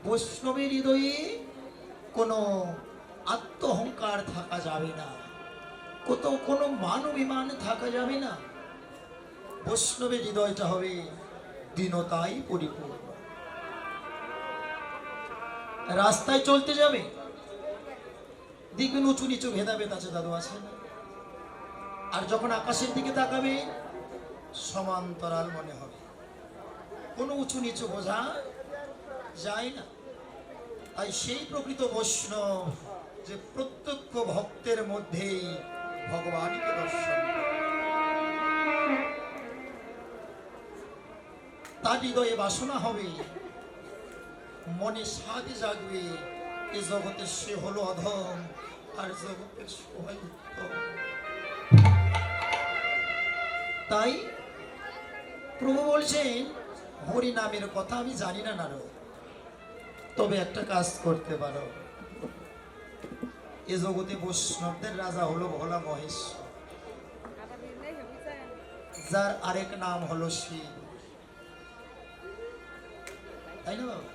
বৈষ্ণবের হৃদয়ে কোনো আত্মহংকার থাকা যাবে না, কোনো মান অভিমান থাকা যাবে না। বৈষ্ণবের হৃদয়টা হবে দীনতায় পরিপূর্ণ। রাস্তায় চলতে যাবে, দেখবেন উঁচু নিচু ভেদাভেদ আছে, দাদু আছে না? আর যখন আকাশের দিকে তাকাবে সমান্তরাল মনে হবে, কোনো উঁচু নিচু বোঝা যায় না। তাই সেই প্রকৃত বৈষ্ণব যে প্রত্যক্ষ ভক্তের মধ্যেই ভগবানকে দর্শন করে, তার হৃদয়ে বাসনা হবে, মনে সাধে জাগবে, এ জগতের সে হলো অধম আর জগতের সবাই উত্তম। তাই প্রভু বলছেন হরি নামের কথা আমি জানি না নারদ, তবে একটা কাজ করতে পারো। এ জগতে বৈষ্ণবদের রাজা হলো ভোলা মহেশ্বর, যার আরেক নাম হলো শিব, তাই না বাবা?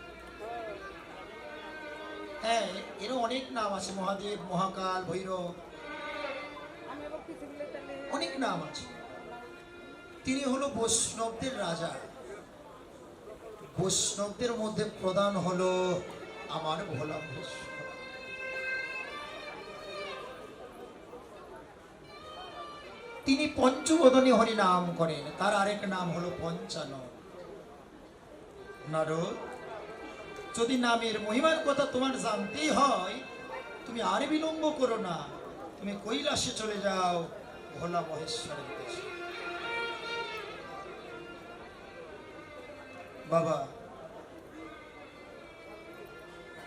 হ্যাঁ, এরও অনেক নাম আছে, মহাদেব, মহাকাল, ভৈরব, অনেক নাম আছে। তিনি হলো বৈষ্ণবদের রাজা। বৈষ্ণবদের মধ্যে প্রধান হলো আমার ভোলা মহেশ্বর। তিনি পঞ্চবদনী হরি নাম করেন, তার আরেক নাম হলো পঞ্চানন। নারদ, যদি নামের মহিমার কথা তোমার জানতেই হয়, তুমি আর বিলম্ব করো না, তুমি কৈলাসে চলে যাও ভোলা মহেশ্বরের কাছে। বাবা,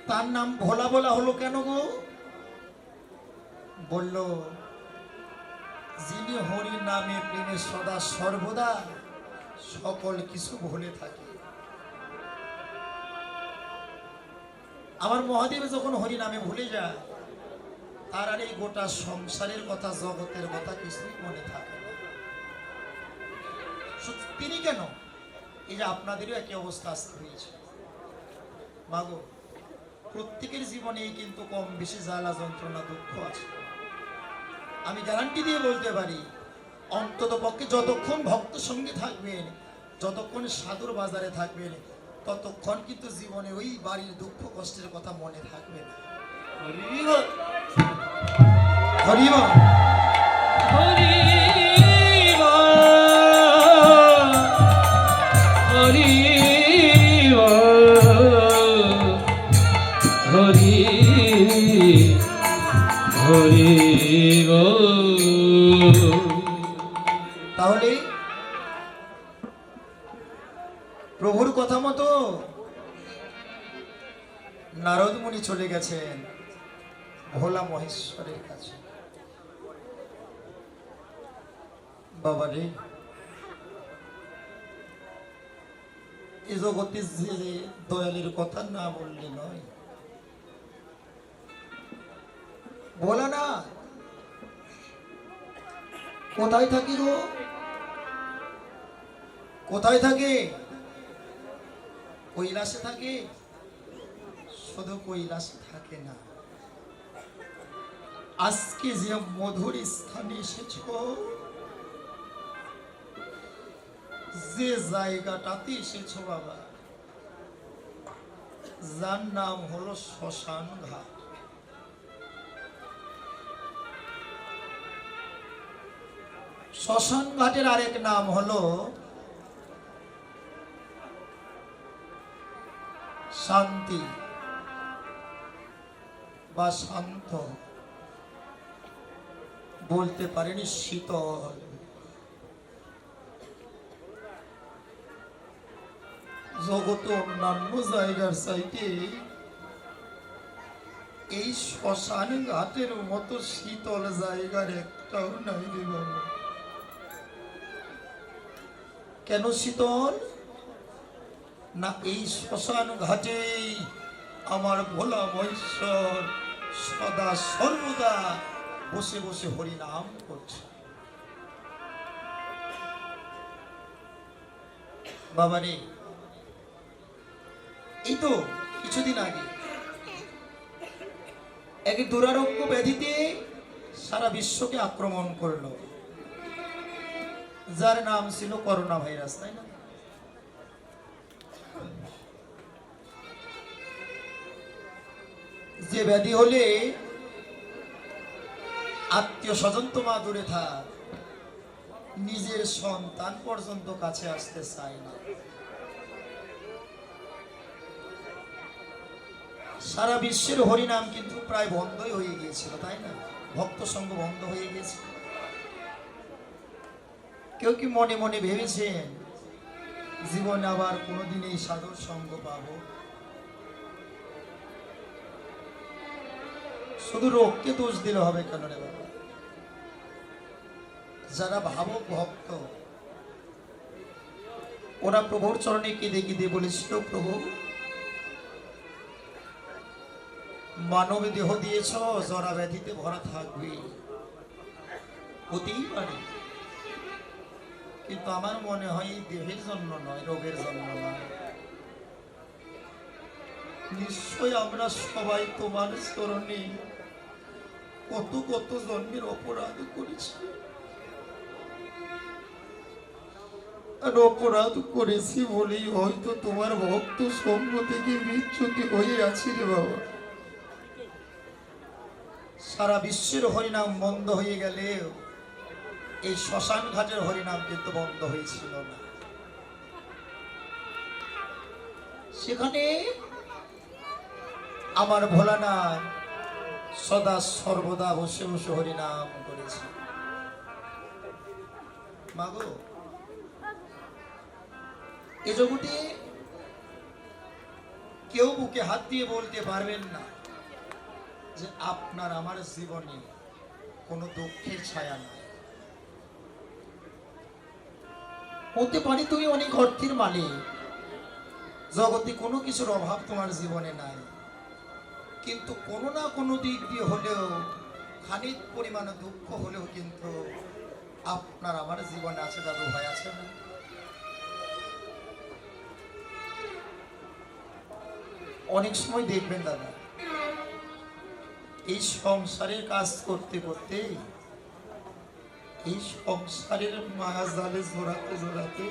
তার নাম ভোলা বলা হলো কেন গো? বলল, যিনি হরি নামে প্রেমে সদা সর্বদা সকল কিছু ভুলে থাকে। আমার মহাদেব যখন হরি নামে ভুলে যায়, তার আর এই গোটা সংসারের কথা, জগতের কথা কিছুই মনে থাকে না। তিনি কেন, এই যে আপনাদেরও একই অবস্থা আজকে হয়েছে। মাগো, প্রত্যেকের জীবনেই কিন্তু কম বেশি জ্বালা যন্ত্রণা দুঃখ আছে। আমি গ্যারান্টি দিয়ে বলতে পারি, অন্তত পক্ষে যতক্ষণ ভক্ত সঙ্গে থাকবেন, যতক্ষণ সাধুর বাজারে থাকবেন, ততক্ষণ কিন্তু জীবনে ওই বাড়ির দুঃখ কষ্টের কথা মনে থাকবে না। হরিবল তাহলে প্রভুর কথা মতো নারদ মুনি চলে গেছেন ভোলা মহেশ্বরের কাছে। বাবারে, এ জগতে যে দয়ালের কথা না বললে নয়। বলা না, কোথায় থাকি গো? কোথায় থাকে? কৈলাসে থাকে। শুধু কৈলাসে থাকে না, আজকে যে মধুর স্থানে এসেছ, যে জায়গাটাতে এসেছো বাবা, যার নাম হলো শ্মশান ঘাট। শ্মশান ঘাটের আরেক নাম হলো শান্তি বা শান্ত, বলতে পারেনি শীতল। জগতে অন্যান্য জায়গার চাইতে এই শ্মশান ঘাটের মতো শীতল জায়গার একটাও নাই রে বাবা। কেন শীতল না? এই শ্মশান ঘাটেই আমার ভোলা মহেশ্বর সদা সর্বদা বসে বসে হরি নাম করছে। বাবারে, এই তো কিছুদিন আগে এক দুরারোগ্য ব্যাধিতে সারা বিশ্বকে আক্রমণ করলো, যার নাম ছিল করোনা ভাইরাস, তাই না? যে ব্যাধি হলে আত্মীয় স্বজন তো মা দূরে থাক, নিজের সন্তান পর্যন্ত কাছে আসতে চায় না। সারা বিশ্বের হরিনাম কিন্তু প্রায় বন্ধই হয়ে গিয়েছিল, তাই না? ভক্ত সঙ্গ বন্ধ হয়ে গিয়েছিল। কেউ কি মনে মনে ভেবেছেন জীবনে আবার কোনোদিন এই সাধুর সঙ্গ পাবো? শুধু রোগকে দোষ দিলে হবে কেন রে বাবা? যারা ভাবক ভক্ত ওরা প্রভুর চরণে কেঁদে কেঁদে বলেছিল, প্রভু মানব দেহ দিয়েছ, জরা ব্যাধিতে ভরা থাকবে, হতেই পারে, কিন্তু আমার মনে হয় এই দেহের জন্য নয়, রোগের জন্য নয়। নিশ্চয় আমরা সবাই তোমার চরণে কত কত জন্মের অপরাধ করেছি, আর অপরাধ করেছি বলেই হয়তো তোমার ভক্ত সঙ্গ থেকে বিচ্যুতি হয়ে আছি রে বাবা। সারা বিশ্বের হরিনাম বন্ধ হয়ে গেলে এই শ্মশান ঘাটের হরিনাম কিন্তু বন্ধ হয়েছিল না। সেখানে আমার ভোলানাথ সদা সর্বদা বসে বসে হরিনাম করেছে। মাগো, এ জগতে কেউ বুকে হাত দিয়ে বলতে পারবেন না যে আপনার আমার জীবনে কোনো দুঃখের ছায়া নাই। হতে পারে তুমি অনেক অর্থের মালিক, জগতে কোনো কিছুর অভাব তোমার জীবনে নাই, কিন্তু কোনো না কোনো দিক দিয়ে হলেও খানিক পরিমাণ দুঃখ হলেও কিন্তু আপনার আমার জীবনে আছে দাদু ভাই, আছে না? অনেক সময় দেখবেন দাদা, এই সংসারের কাজ করতে করতে, এই সংসারের মায়া জালে জোড়াতে জোড়াতে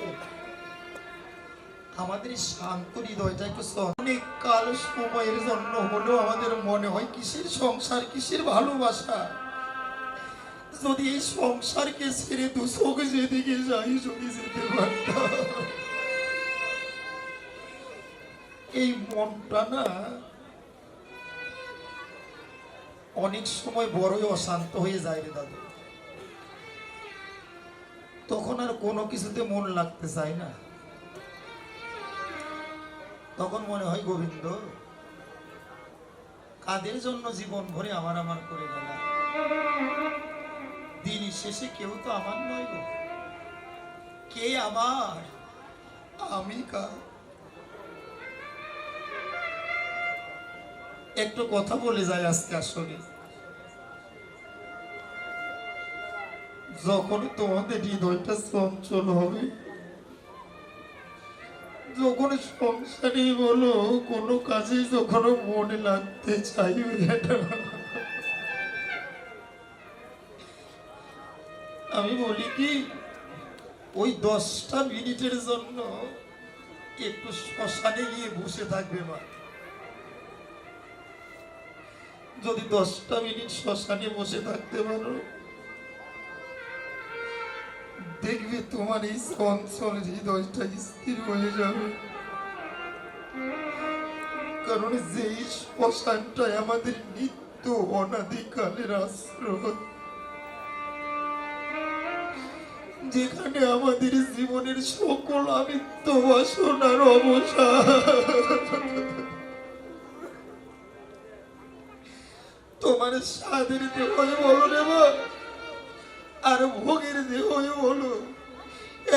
আমাদের শান্ত হৃদয়টা একটু অনেক কাল সময়ের জন্য হলেও আমাদের মনে হয় কিসের সংসার, কিসের ভালোবাসা। যদি এই সংসারকে ছেড়ে দুচোখ যেদিকে যাই, যদি যেতে পারতাম, এই মনটা না অনেক সময় বড়ই অশান্ত হয়ে যায় রে দাদু। তখন আর কোনো কিছুতে মন লাগতে চায় না। তখন মনে হয় গোবিন্দ কাদের জন্য জীবন ভরে আমার আমার করে গেল, দিন শেষে কেউ তো আমার নয় গো, কে আমার, আমি কার? একটু কথা বলে যায় আজকে। আসলে যখন তোমাদের হৃদয়টা চঞ্চল হবে, যখন সংসারই বলো কোনো কাজে যখন মনে লাগতে চাইবে, আমি বলি কি ওই 10টা মিনিটের জন্য একটু শ্মশানে গিয়ে বসে থাকবে মা। যদি 10টা মিনিট শ্মশানে বসে থাকতে পারো, দেখবে তোমার এই চঞ্চল হৃদয়টা স্থির হয়ে যাবে। কারণ যেই শ্মশানটাই আমাদের নিত্য অনাদিকালের আশ্রয়, যেখানে আমাদের জীবনের সকল আমিত্ব বাসনার অবসান, তোমার স্বাদের দেহই বলো রে মা, আর ভোগের দেহই বলো,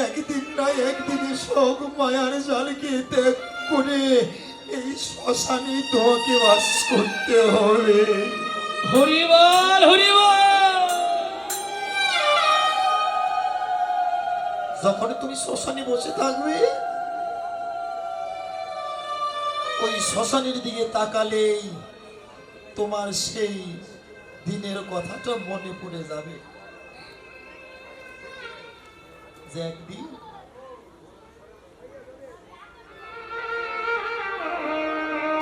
একদিন না একদিনে সব মায়ার জালকে ত্যাগ করে এই শ্মশানে তোমাকে বাস করতে হবে। হরিবল হরিবল। যখন তুমি শ্মশানে বসে থাকবে, ওই ওই শ্মশানের দিকে তাকালেই তোমার সেই দিনের কথাটা মনে পড়ে যাবে, যে একদিন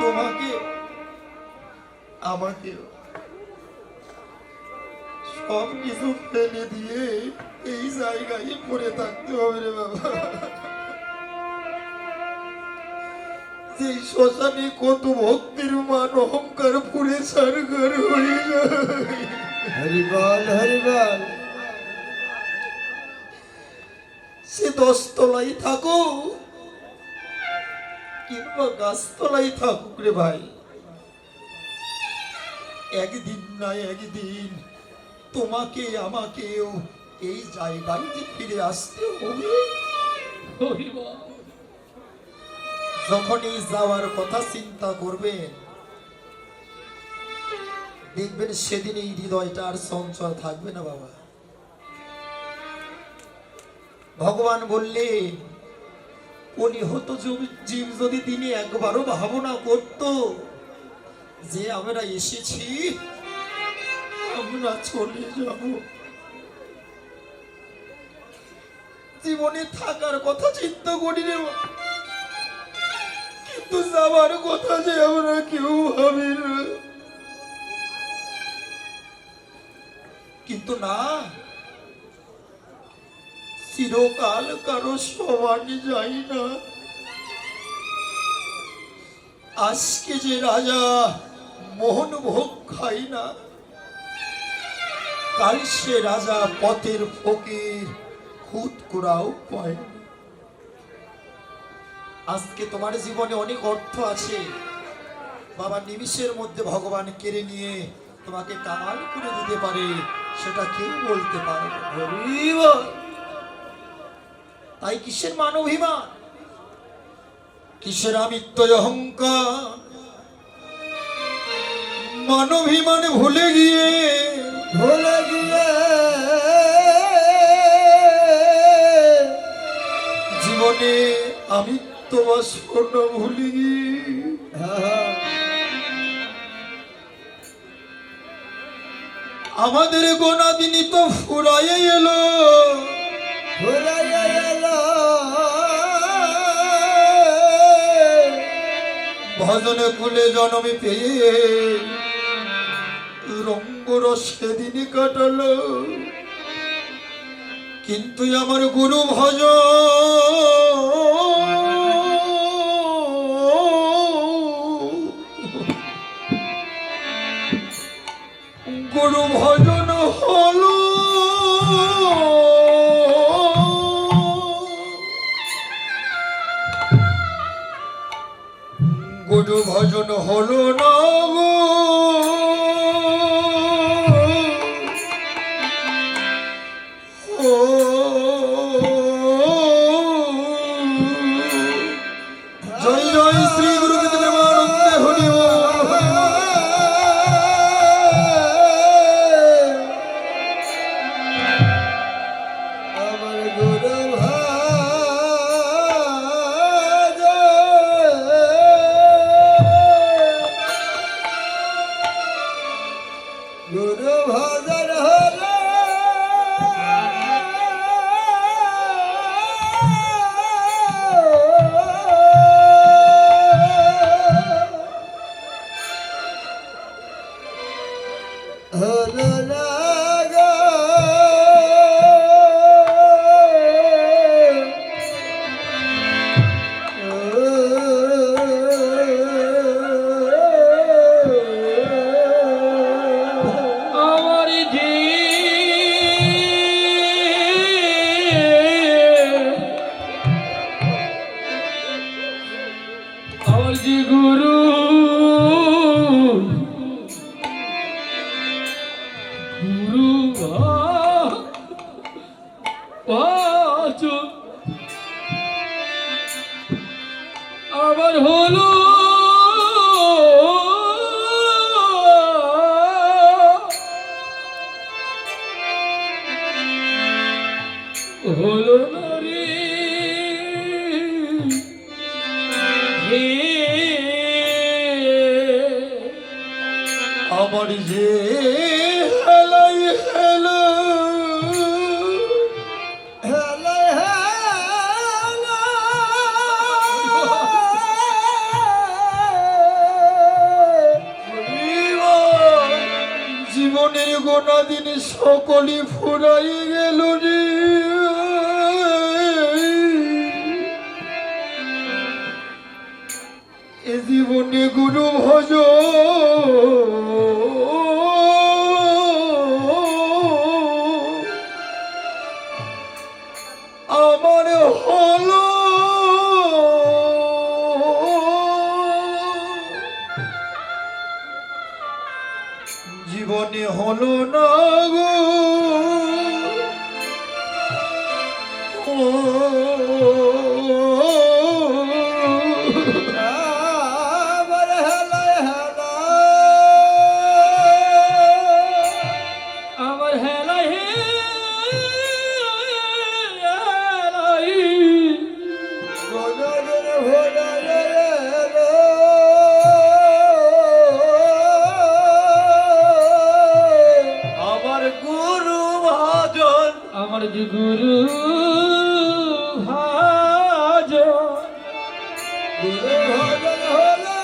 তোমাকে আমাকে সব কিছু ফেলে দিয়ে এই জায়গায় পড়ে থাকতে হবে রে বাবা। যে শ্মশানে কত ভক্তির মান অহংকার পুড়ে সারগার হয়ে যায়। হরিবল হরিবল। সে 10 তলায় থাকুক কিংবা গাছতলায় থাকুক রে ভাই, একদিন না একদিন তোমাকে আমাকেও এই জায়গায় ফিরে আসতে হবে। হরি বল। যখনই যাওয়ার কথা চিন্তা করবেন, দেখবেন সেদিন এই হৃদয়টা আর চঞ্চল থাকবে না বাবা। ভগবান বললেন, উনি হতো জীব যদি তিনি একবারও ভাবনা করত যে আমরা এসেছি, আমরা চলে যাব, জীবনে থাকার কথা চিন্তা করি রে, কিন্তু যাবার কথা যে আমরা কেউ ভাবি না। কিন্তু না, চিরকাল কারো সমান যাই না। আজকে যে রাজা মোহন ভোগ খাই না, কাল সে রাজা পথের ফকির খুদ করাও পায় না। আজকে তোমার জীবনে অনেক অর্থ আছে বাবা, নিমিষের মধ্যে ভগবান কেড়ে নিয়ে তোমাকে কামাল করে দিতে পারে, সেটা কেউ বলতে পারে না। হরিবল। তাই কিসের মান অভিমান, কিসের আমিত্ব অহংকার, মান অভিমানে ভুলে গিয়ে ভুলে গিয়ে জীবনে আমিত্ব বাসনা ভুলে গিয়ে আমাদের গোনা দিনই তো ফুরাইয়ে এলো, ফুরাইয়া এলো। ভজনে কুলে জন্মে পেয়ে রঙ্গরস সেদিন কাটালো, কিন্তু আমার গুরু ভজ গুরু ভজন হলো, গুরু ভজন হলো না গো, ও জয় জয় শ্রী গুরু বিদ্যানন্দে হরি বল। আমার গুরু ভাজ গুরু ভজন হলো হলো না গো। আমার যে আমার যে গুরু আমার যে হেলাই হেলো হেলা হেলা জীবনের গোনা দিন সকলই ফুরাই গেল রে এ জীবনে গুরু ভজ আমার হলো জীবনে হলো না গো আমার হেলা হেলা আমার হেলাই হেলাই গনগন ভোলা রে রে আমার গুরু ভজন আমার যে গুরু ভাজ গুরু ভজন হলো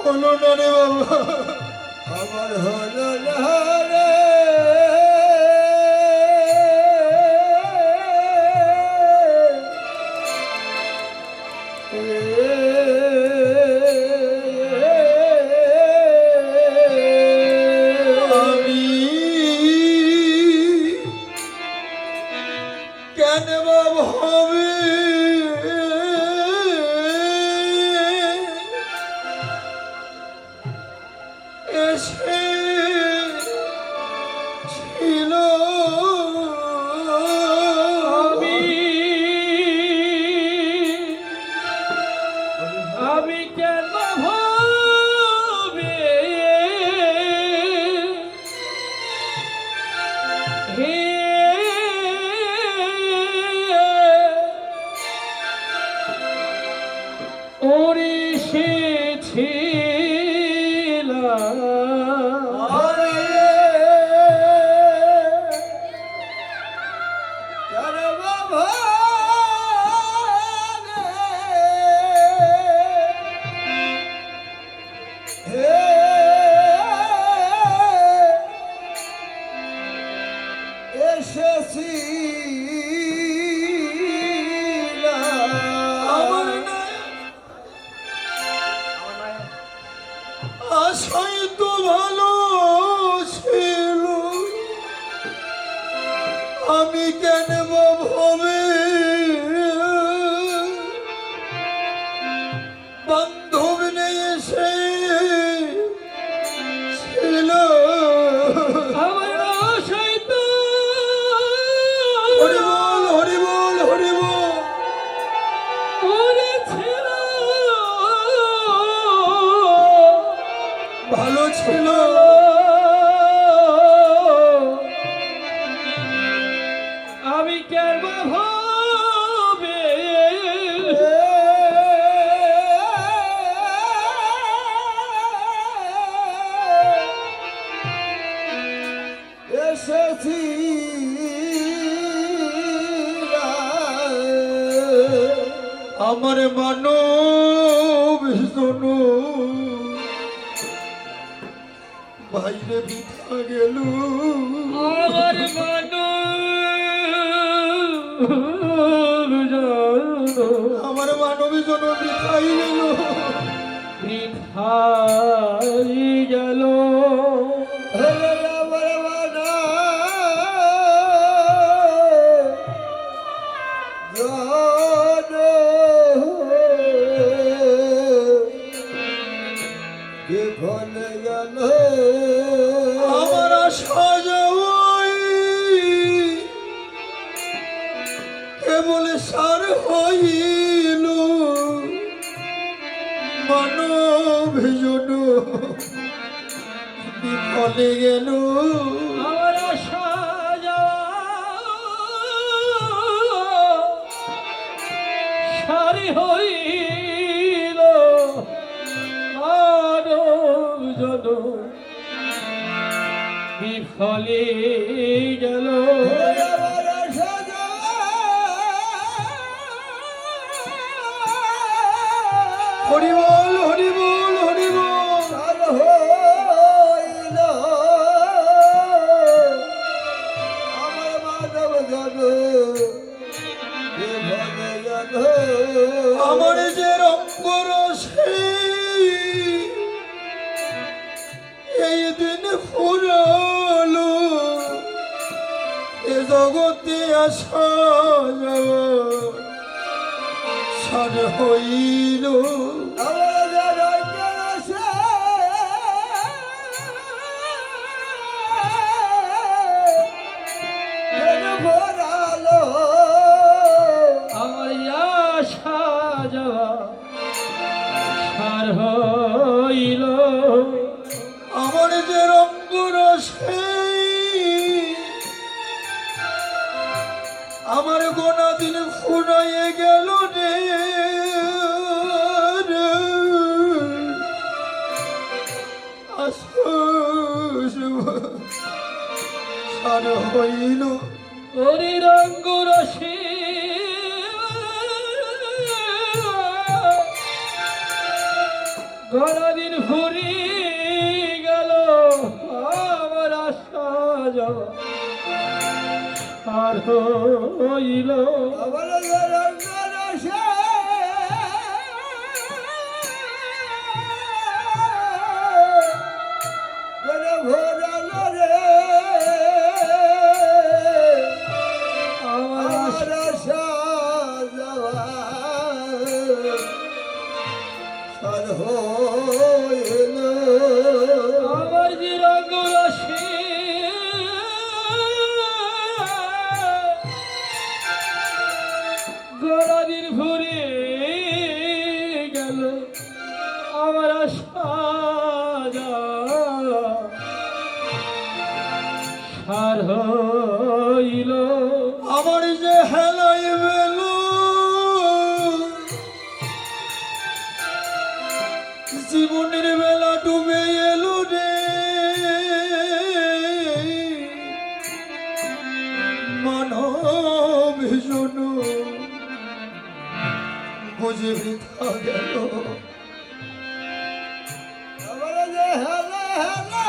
হলো না রে বাবা আমার হলো না রে আমি কেন বাবা হবে এসে ছিল আমি কেন ভাবে হে ওরে সেছিলাম আরে কেন বাবা হে এসেছি আমার আশাই তো ভালো ছিল আমি কেন ভাবে বান্ধব নেই এসে ছিল আমার আশাই তো হরি বল হরি বল হরি বল করেছিল ভালো ছিল আমি কেন ভাবে এসেছি আমার মানব শোনো বাইরে বিথা গেল আমার আমার মানব জন বিথাই গেল বৃথাই গেল ফল গেল আমার আশা যাওয়াই কেবল সার হইল মানব জন বিফলে গেল আমার আশা যাওয়া হইল মানব জনম বিফলে গেল। আমার আশা যাওয়া হরি বল হরি বল হরি বল। আর হইল আমার মাধব জন বিভলে গেল। আমার যে রঙ্গরসে এই দিন ফুরালো, এ জগতে আসা যাওয়া সার হইল। আমার যে রঙের আশা যেন ভরালো। আমার আশা যাওয়া সার হইল। আমার যে রঙ্গরসে আমার গোনা দিন ফুরাইয়ে গেল রে। সার হইল। ওরে রঙ্গ রসে গলাদিন ফুরি গেল আমার আশা যাওয়া আর হইল। আমার যে রঙের আশা যেন ভরালো রে। আমার আমার আশা যাওয়া সার হইল। আমার যে রঙ্গ রসে গলাদিন ফুরি গেল আমার আশা যাওয়া সার হইল। আমার যে হেলাই বেল জীবনের বেলা ডুবে এলো রে। মানব জন বুঝে বৃথা গেল। আমার যে হেলা হেলা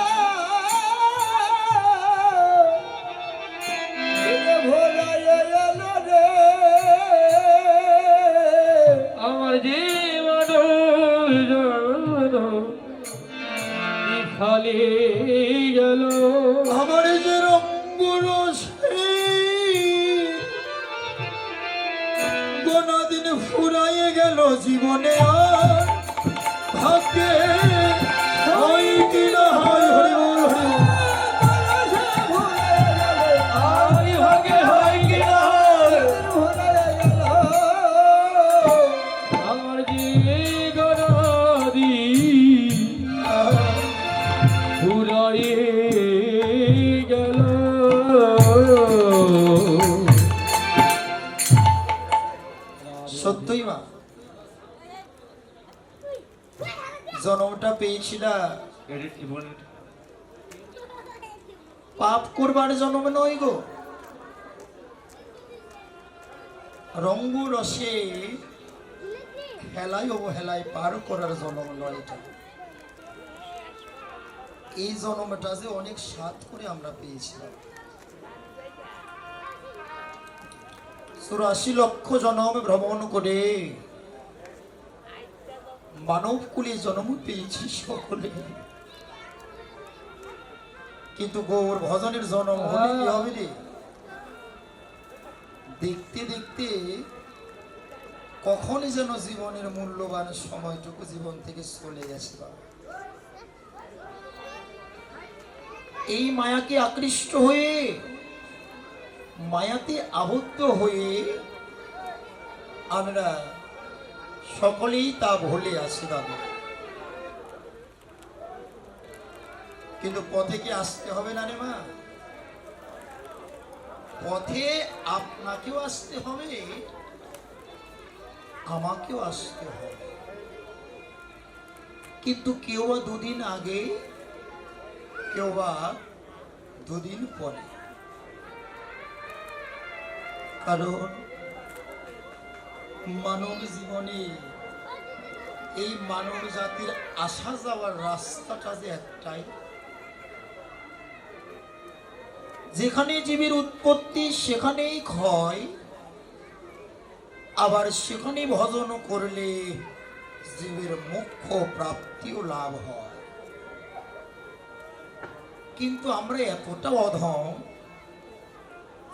যেন ভরাইয়া এলো রে। আমার জীবন খালি গেল। আমার যে রঙ্গরসে গোনা দিন ফুরাইয়ে গেল জীবনে আর ভাগ্যে হয় কি না হয়। হরি বল হরি বল। আমি ভাগে হয় কি না হয় আমার জীবনাদি ফুরাইয়ে গেল। সত্যই মা, জন্মটা পেয়েছিলা পাপ করবার জন্ম নয় গো। রঙ্গ রসে হেলায় অবহেলায় পার করার জন্ম নয় এটা। এই জন্মটা যে অনেক স্বাদ করে আমরা পেয়েছিলাম। 84 লক্ষ জন্ম ভ্রমণ করে মানব কুলে জন্ম পেয়েছি সকলে, কিন্তু গৌর ভজনের জন্ম হলে কি হবে রে? দেখতে দেখতে কখনই যেন জীবনের মূল্যবান সময়টুকু জীবন থেকে চলে গেছে। এই মায়াকে আকৃষ্ট হয়ে, মায়াতে আবদ্ধ হয়ে আমরা সকলেই তা ভুলে আছি দাদু। কিন্তু পথে কি আসতে হবে না রে মা? পথে আপনাকেও আসতে হবে, আমাকেও আসতে হবে। কিন্তু কেউ বা দুদিন আগে, কেউ বা দুদিন পরে। কারণ মানব জীবনে এই মানব জাতির আসা যাওয়ার রাস্তাটা যে একটাই, যেখানে জীবের উৎপত্তি সেখানেই ক্ষয়, আবার সেখানে ভজন করলে জীবের মোক্ষ প্রাপ্তিও লাভ হয়। কিন্তু আমরা এতটা অধম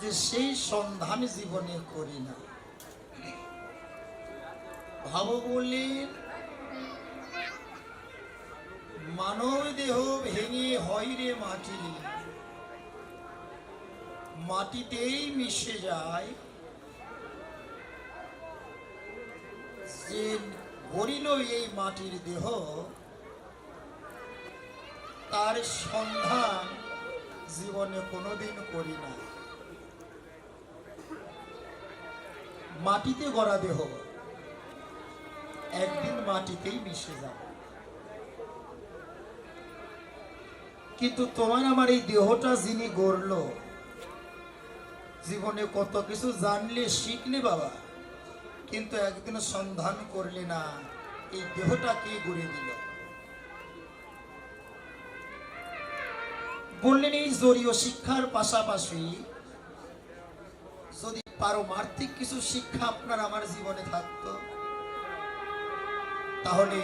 যে সেই সন্ধান জীবনে করি না। ভাব বললেন, মানব দেহ ভেঙে হয় রে মাটি, মাটিতেই মিশে যায়। যে গড়িল এই মাটির দেহ, তার সন্ধান জীবনে কোনোদিন করি না। মাটিতে গড়া দেহ একদিন মাটিতেই মিশে যাবে। কিন্তু তোমার আমার এই দেহটা যিনি গড়ল, জীবনে কত কিছু জানলে শিখলে বাবা, কিন্তু একদিন সন্ধান করলে না এই দেহটা কে গড়ে দিল। বললেন এই জড়ীয় শিক্ষার পাশাপাশি যদি পারমার্থিক কিছু শিক্ষা আপনার আমার জীবনে থাকতো, তাহলে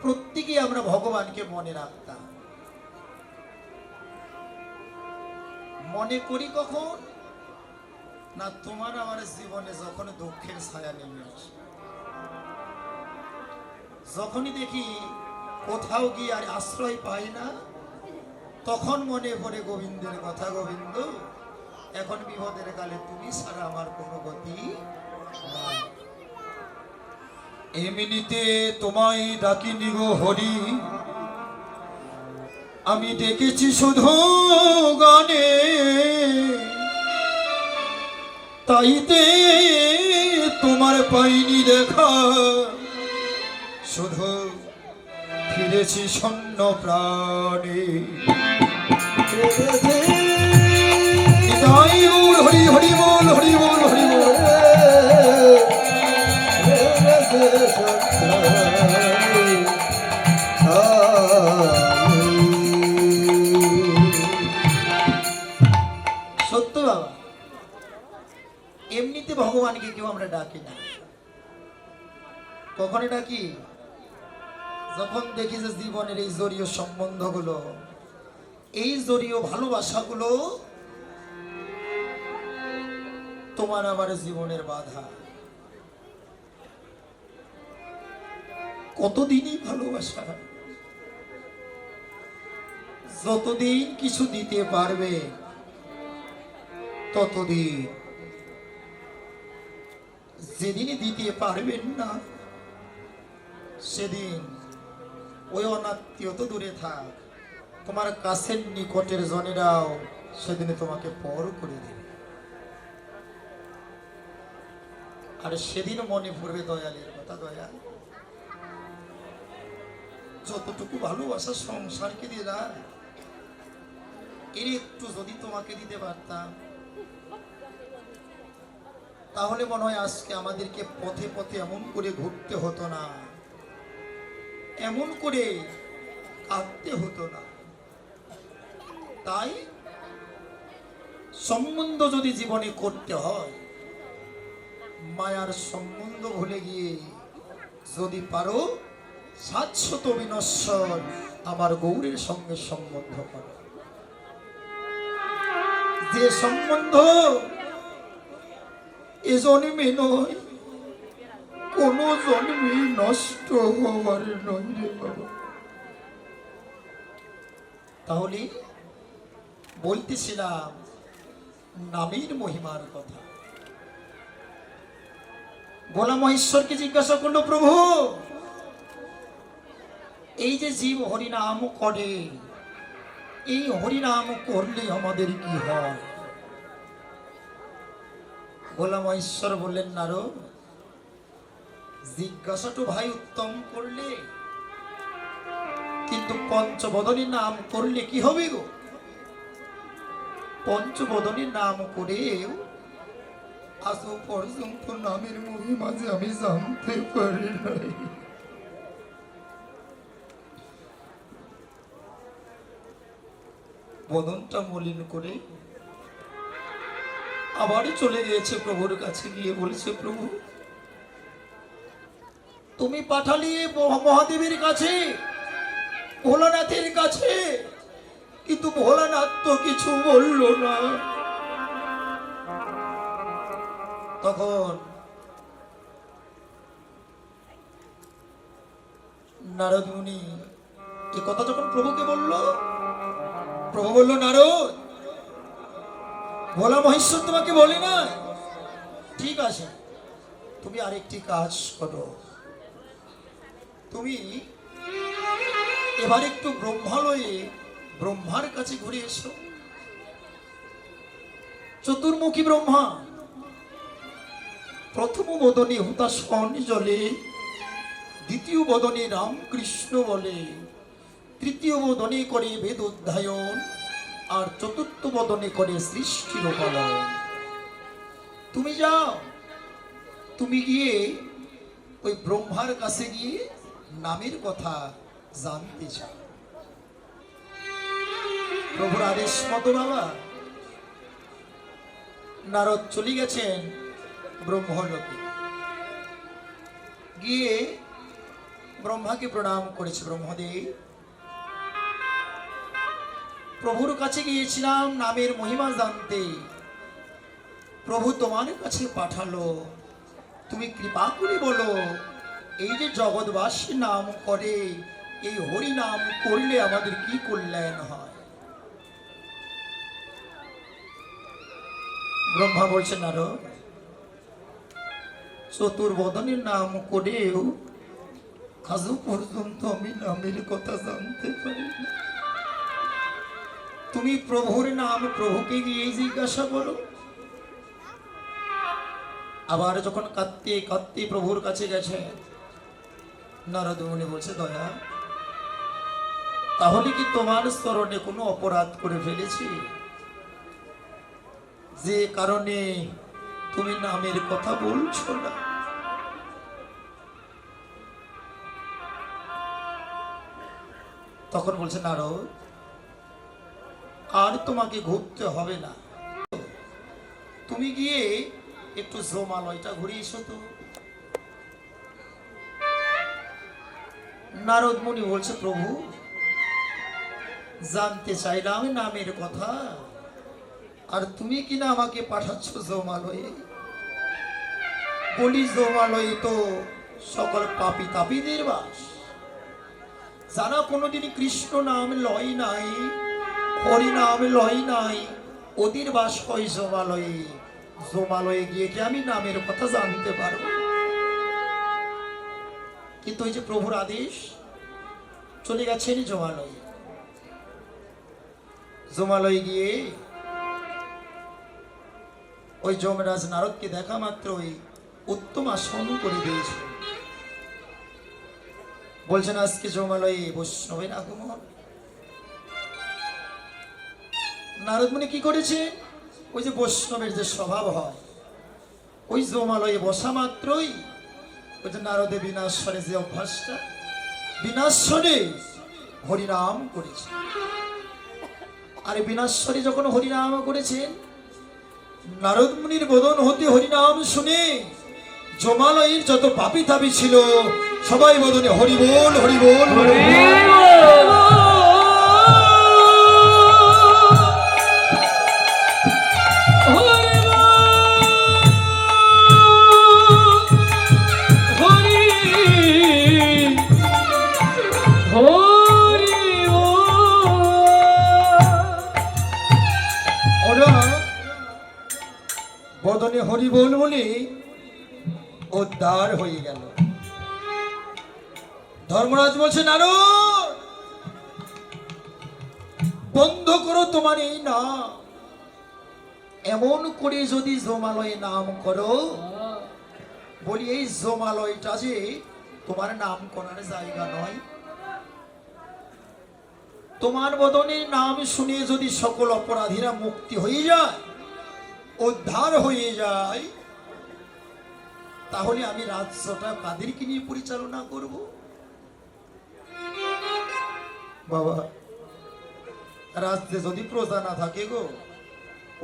প্রত্যেকে আমরা ভগবানকে মনে রাখতাম। মনে করি কখন না, তোমার আমার জীবনে যখন দুঃখের ছায়া নেমে আসে, যখনই দেখি কোথাও গিয়ে আর আশ্রয় পাই না, তখন মনে পড়ে গোবিন্দের কথা। গোবিন্দ, এখন বিপদের কালে তুমি ছাড়া আমার কোনো গতি নাই। এমনিতে তোমায় ডাকিনি গো হরি, আমি ডেকেছি শুধু গানে, তাইতে তোমার পাইনি দেখা, শুধু ফিরেছি শূন্য প্রাণে। হরি বল, হরি হরি বল, হরি বল, হরি বল। সত্য বাবা, এমনিতে ভগবানকে কেউ আমরা ডাকি না। কখনো ডাকি যখন দেখি যে জীবনের এই জড়ীয় সম্বন্ধগুলো, এই জড়ীয় ভালোবাসাগুলো তোমার আমার জীবনের বাধা। কতদিনই ভালোবাসা, যতদিন কিছু দিতে পারবে ততদিন। যেদিনই দিতে পারবেন না, সেদিন ওই অনাত্মীয় তো দূরে থাক, তোমার কাছের নিকটের জনেরাও সেদিনে তোমাকে পর করে দেবে। আর সেদিন মনে পড়বে দয়ালের কথা। দয়াল, যতটুকু ভালোবাসা সংসারকে দিলাম, এর একটু যদি তোমাকে দিতে পারতাম, তাহলে মনে হয় আজকে আমাদেরকে পথে পথে এমন করে ঘুরতে হতো না, এমন করে কাঁদতে হতো না। তাই সম্বন্ধ যদি জীবনে করতে হয়, মায়ার সম্বন্ধ ভুলে গিয়ে যদি পারো শাশ্বত বিনশ্বর আমার গৌরীর সঙ্গে সম্বন্ধ করো। যে সম্বন্ধ এ জন্মে নয়, কোন জন্মে নষ্ট হওয়ার নয় রে বাবা। তাহলে বলতেছিলাম নামের মহিমার কথা। ভোলা মহেশ্বরকে জিজ্ঞাসা করলো, প্রভু এই যে জীব হরিনাম করে, এই হরিনাম করলে আমাদের কি হয়? ভোলা মহেশ্বর বললেন, নারদ জিজ্ঞাসাটা ভাই উত্তম করলে, কিন্তু পঞ্চবদনী নাম করলে কি হবে গো? পঞ্চবদনী নাম করে আজও পর্যন্ত নামের মহিমা যে আমি জানতে পারি নাই। বদনটা মলিন করে আবার চলে গিয়েছে প্রভুর কাছে, গিয়ে বলেছে, প্রভু তুমি পাঠালি মহাদেবের কাছে, ভোলানাথের কাছে, কিন্তু ভোলানাথ তো কিছু বলল না। তখন নারদ মুনি এ কথা যখন প্রভুকে বলল, প্রভু বলল, নারদ, ভোলা মহেশ্বর তোমাকে বলে না, ঠিক আছে, তুমি আরেকটি কাজ করো, তুমি এবার একটু ব্রহ্মালয়ে ব্রহ্মার কাছে ঘুরে এসো। চতুর্মুখী ব্রহ্মা প্রথম বদনে হুতাশন জলে, দ্বিতীয় বদনে রামকৃষ্ণ বলে, তৃতীয় বদনে করে বেদ অধ্যায়ন, আর চতুর্থ বদনে করে সৃষ্টির পালন। তুমি যাও, তুমি গিয়ে ওই ব্রহ্মার কাছে গিয়ে নামের কথা জানতে চাও। প্রভুর আদেশ মতো বাবা নারদ চলে গেছেন ব্রহ্মলোকে, গিয়ে ব্রহ্মাকে প্রণাম করেছে। ব্রহ্মদেব, প্রভুর কাছে গিয়েছিলাম নামের মহিমা জানতে, প্রভু তোমার কাছে পাঠালো, তুমি কৃপা করে বলো এই যে জগৎবাসী নাম করে, এই হরি নাম করলে আমাদের কি কল্যাণ হয়? ব্রহ্মা বলছে, নারদ, চতুর্বদনের নাম করেও আজও পর্যন্ত আমি নামের কথা জানতে পারি না। তুমি প্রভুর নাম প্রভুকে গিয়ে জিজ্ঞাসা করো। আবার যখন কাঁদতে কাঁদতে প্রভুর কাছে গেছে, নারদ মুনি বলছে, দয়া, তাহলে কি তোমার চরণে কোনো অপরাধ করে ফেলেছি, যে কারণে তুমি নামের কথা বলছো না? তখন বলছে, নারদ, আর তোমাকে ঘুরতে হবে না, তুমি গিয়ে একটু জমালয়টা ঘুরে এসো তো। নারদ মুনি বলছে, প্রভু জানতে চাইলাম নামের কথা, আর তুমি কিনা আমাকে পাঠাচ্ছ জমালয়ে। বলি, জমালয়ে তো সকল পাপী তাপীদের বাস, যারা কোনোদিন কৃষ্ণ নাম লয় নাই, হরি নাম লয় নাই, ওদের বাস হয় জমালয়ে। জমালয়ে গিয়ে কি আমি নামের কথা জানতে পারবো? কিন্তু ওই যে প্রভুর আদেশ, চলে গেছেন জমালয়ে। জমালয়ে গিয়ে ওই যমরাজ নারদকে দেখা মাত্র ওই উত্তম আসন করে দিয়েছে। বলছেন, আজকে জমালয়ে বৈষ্ণবের আগমন। নারদ মুনি কি করেছে? ওই যে বৈষ্ণবের যে স্বভাব হয়, ওই জমালয়ে বসা মাত্রই ওই যে নারদে বিনাশ্বরে যে অভ্যাসটা, বিনাশ্বরে হরিনাম করেছে। আর বিনাশ্বরে যখন হরিনাম করেছেন, নারদ মুনির বদন হতে হরিনাম শুনে জমালয়ের যত পাপী তাপী ছিল সবাই বদনে হরি বল, হরি বল, হরি বদনে হরি বল বলে উদ্ধার হয়ে গেল। ধর্মরাজ বলছে, নারদ, বন্ধ করো তোমার এই নাম। এমন করে যদি জমালয়ে নাম করো, বলি এই জমালয়টা যে তোমার নাম করার জায়গা নয়। তোমার বদনের নাম শুনে যদি সকল অপরাধীরা মুক্তি হয়ে যায়, উদ্ধার হয়ে যায়, তাহলে আমি রাজ্যটা কাদেরকে নিয়ে পরিচালনা করব? বাবা, রাজ্যে যদি প্রজা না থাকে গো,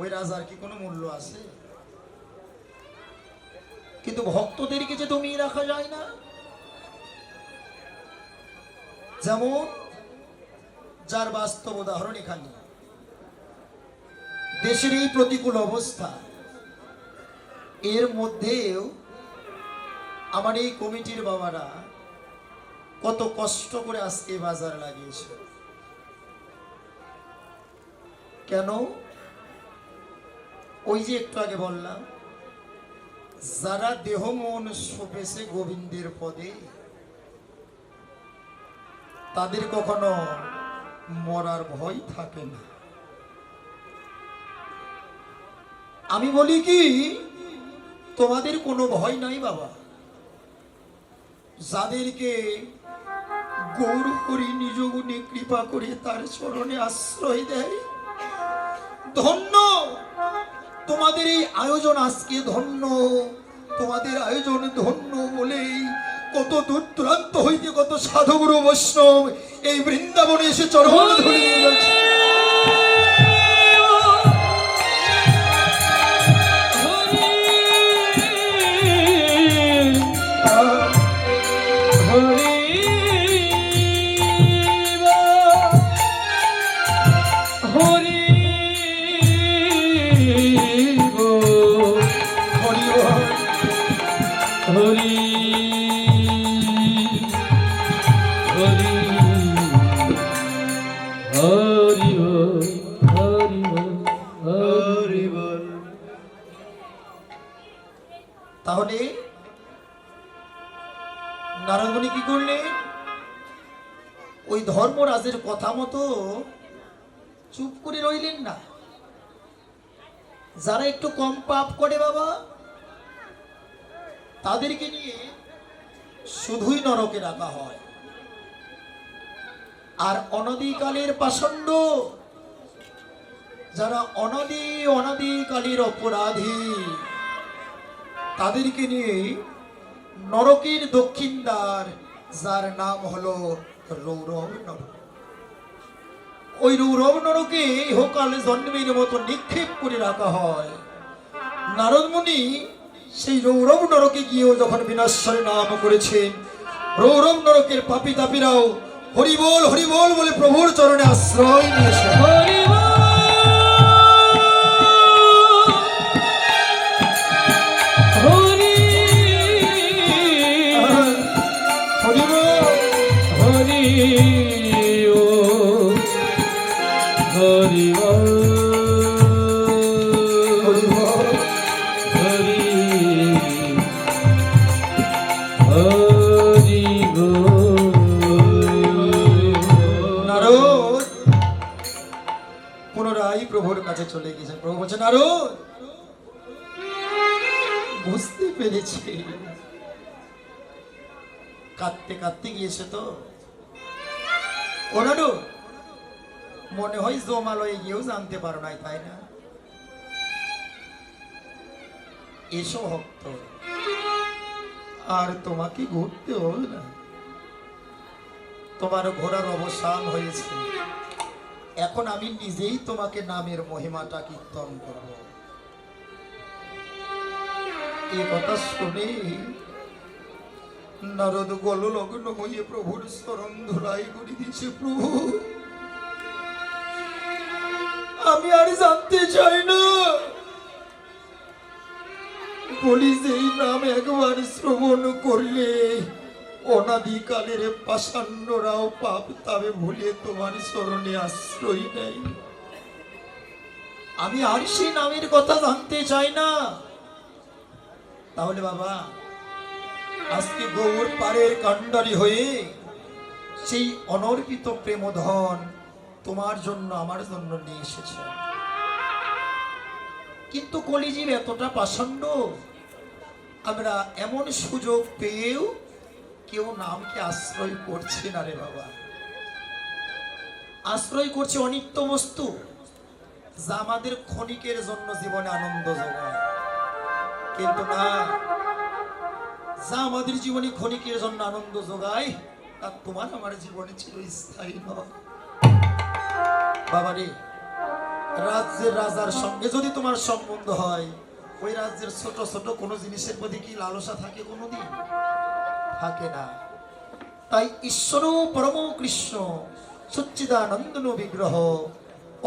ওই রাজার কি কোনো মূল্য আছে? কিন্তু ভক্তদেরকে যে দমিয়ে রাখা যায় না। যেমন যার বাস্তব উদাহরণ এখানে, দেশের এই প্রতিকূল অবস্থা, এর মধ্যেও আমার এই কমিটির বাবারা কত কষ্ট করে আজকে বাজার লাগিয়েছে। কেন? ওই যে একটু আগে বললাম, যারা দেহ মন সপেছে গোবিন্দের পদে, তাদের কখনো মরার ভয় থাকে না। আমি বলি কি, তোমাদের কোনো ভয় নাই বাবা। যাদেরকে গৌর হরি নিজ গুণে কৃপা করে তার চরণে আশ্রয় দেয়, ধন্য তোমাদের এই আয়োজন। আজকে ধন্য তোমাদের আয়োজন, ধন্য বলেই কত দূর দূরান্ত হইতে কত সাধুগুরু বৈষ্ণব এই বৃন্দাবনে এসে চরণ ধরিয়ে যাচ্ছে। তাহলে নারদমুনি কি করলেন? ওই ধর্মরাজের কথা মতো চুপ করে রইলেন না। যারা একটু কম পাপ করে বাবা, তাদেরকে নিয়ে শুধুই নরকে রাখা হয়। আর অনদিকালের পাষণ্ড, যারা অনাদিকালের অপরাধী, তাদেরকে নিয়ে নরকের দক্ষিণ দ্বার, যার নাম হলো রৌরব নরক, ওই রৌরব নরকে ইহকালে জন্মের মতো নিক্ষেপ করে রাখা হয়। নারদ মুনি সেই রৌরব নরকে গিয়েও যখন বিনাশের নাম করেছেন, রৌরব নরকের পাপী তাপীরাও হরিবোল হরিবোল বলে প্রভুর চরণে আশ্রয় নিয়েছে। পুনরায় প্রভুর কাছে চলে গেছে। প্রভু বলছেন, নারদ, বুঝতে পেরেছি। কাঁদতে কাঁদতে গিয়েছে তো। ও নারদ, মনে হয় জমালয়ে গিয়েও জানতে পারো নাই, তাই না? এসো ভক্ত, আর তোমাকে ঘুরতে হবে না। তোমার ঘোরার অবসান হয়েছে। এখন আমি নিজেই তোমাকে নামের মহিমাটা কীর্তন করব। এ কথা শুনে নারদ গললগ্ন হয়ে প্রভুর চরণ ধুলাই করে দিয়েছে। প্রভু, আমি আর জানতে চাই না। বলি, যেই নাম একবার শ্রবণ করলে অনাদিকালের পাষাণ্ডরাও পাপ তাবে ভুলে তোমার চরণে আশ্রয় নেয়। আমি আর সেই নামের কথা জানতে চাই না। তাহলে বাবা, আজকে গৌর পাড়ের কাণ্ডারি হয়ে সেই অনর্পিত প্রেমধন তোমার জন্য আমার জন্য নিয়ে এসেছে। কিন্তু কলিজীব এতটা পাষণ্ড, আমরা এমন সুযোগ পেয়েও কেউ নামকে আশ্রয় করছে না রে বাবা। আশ্রয় করছে অনিত্য বস্তু, যা আমাদের ক্ষণিকের জন্য জীবনে আনন্দ যোগায়, কিন্তু না, যা আমাদের জীবনে ক্ষণিকের জন্য আনন্দ যোগায় তা তোমার আমার জীবনে চিরস্থায়ী নয়। বাবারে, রাজ্যের রাজার সঙ্গে যদি তোমার সম্বন্ধ হয়, ওই রাজ্যের ছোট ছোট কোনো জিনিসের প্রতি কি লালসা থাকে? কোনোদিন থাকে না। তাই ঈশ্বর পরম কৃষ্ণ সচ্চিদানন্দন বিগ্রহ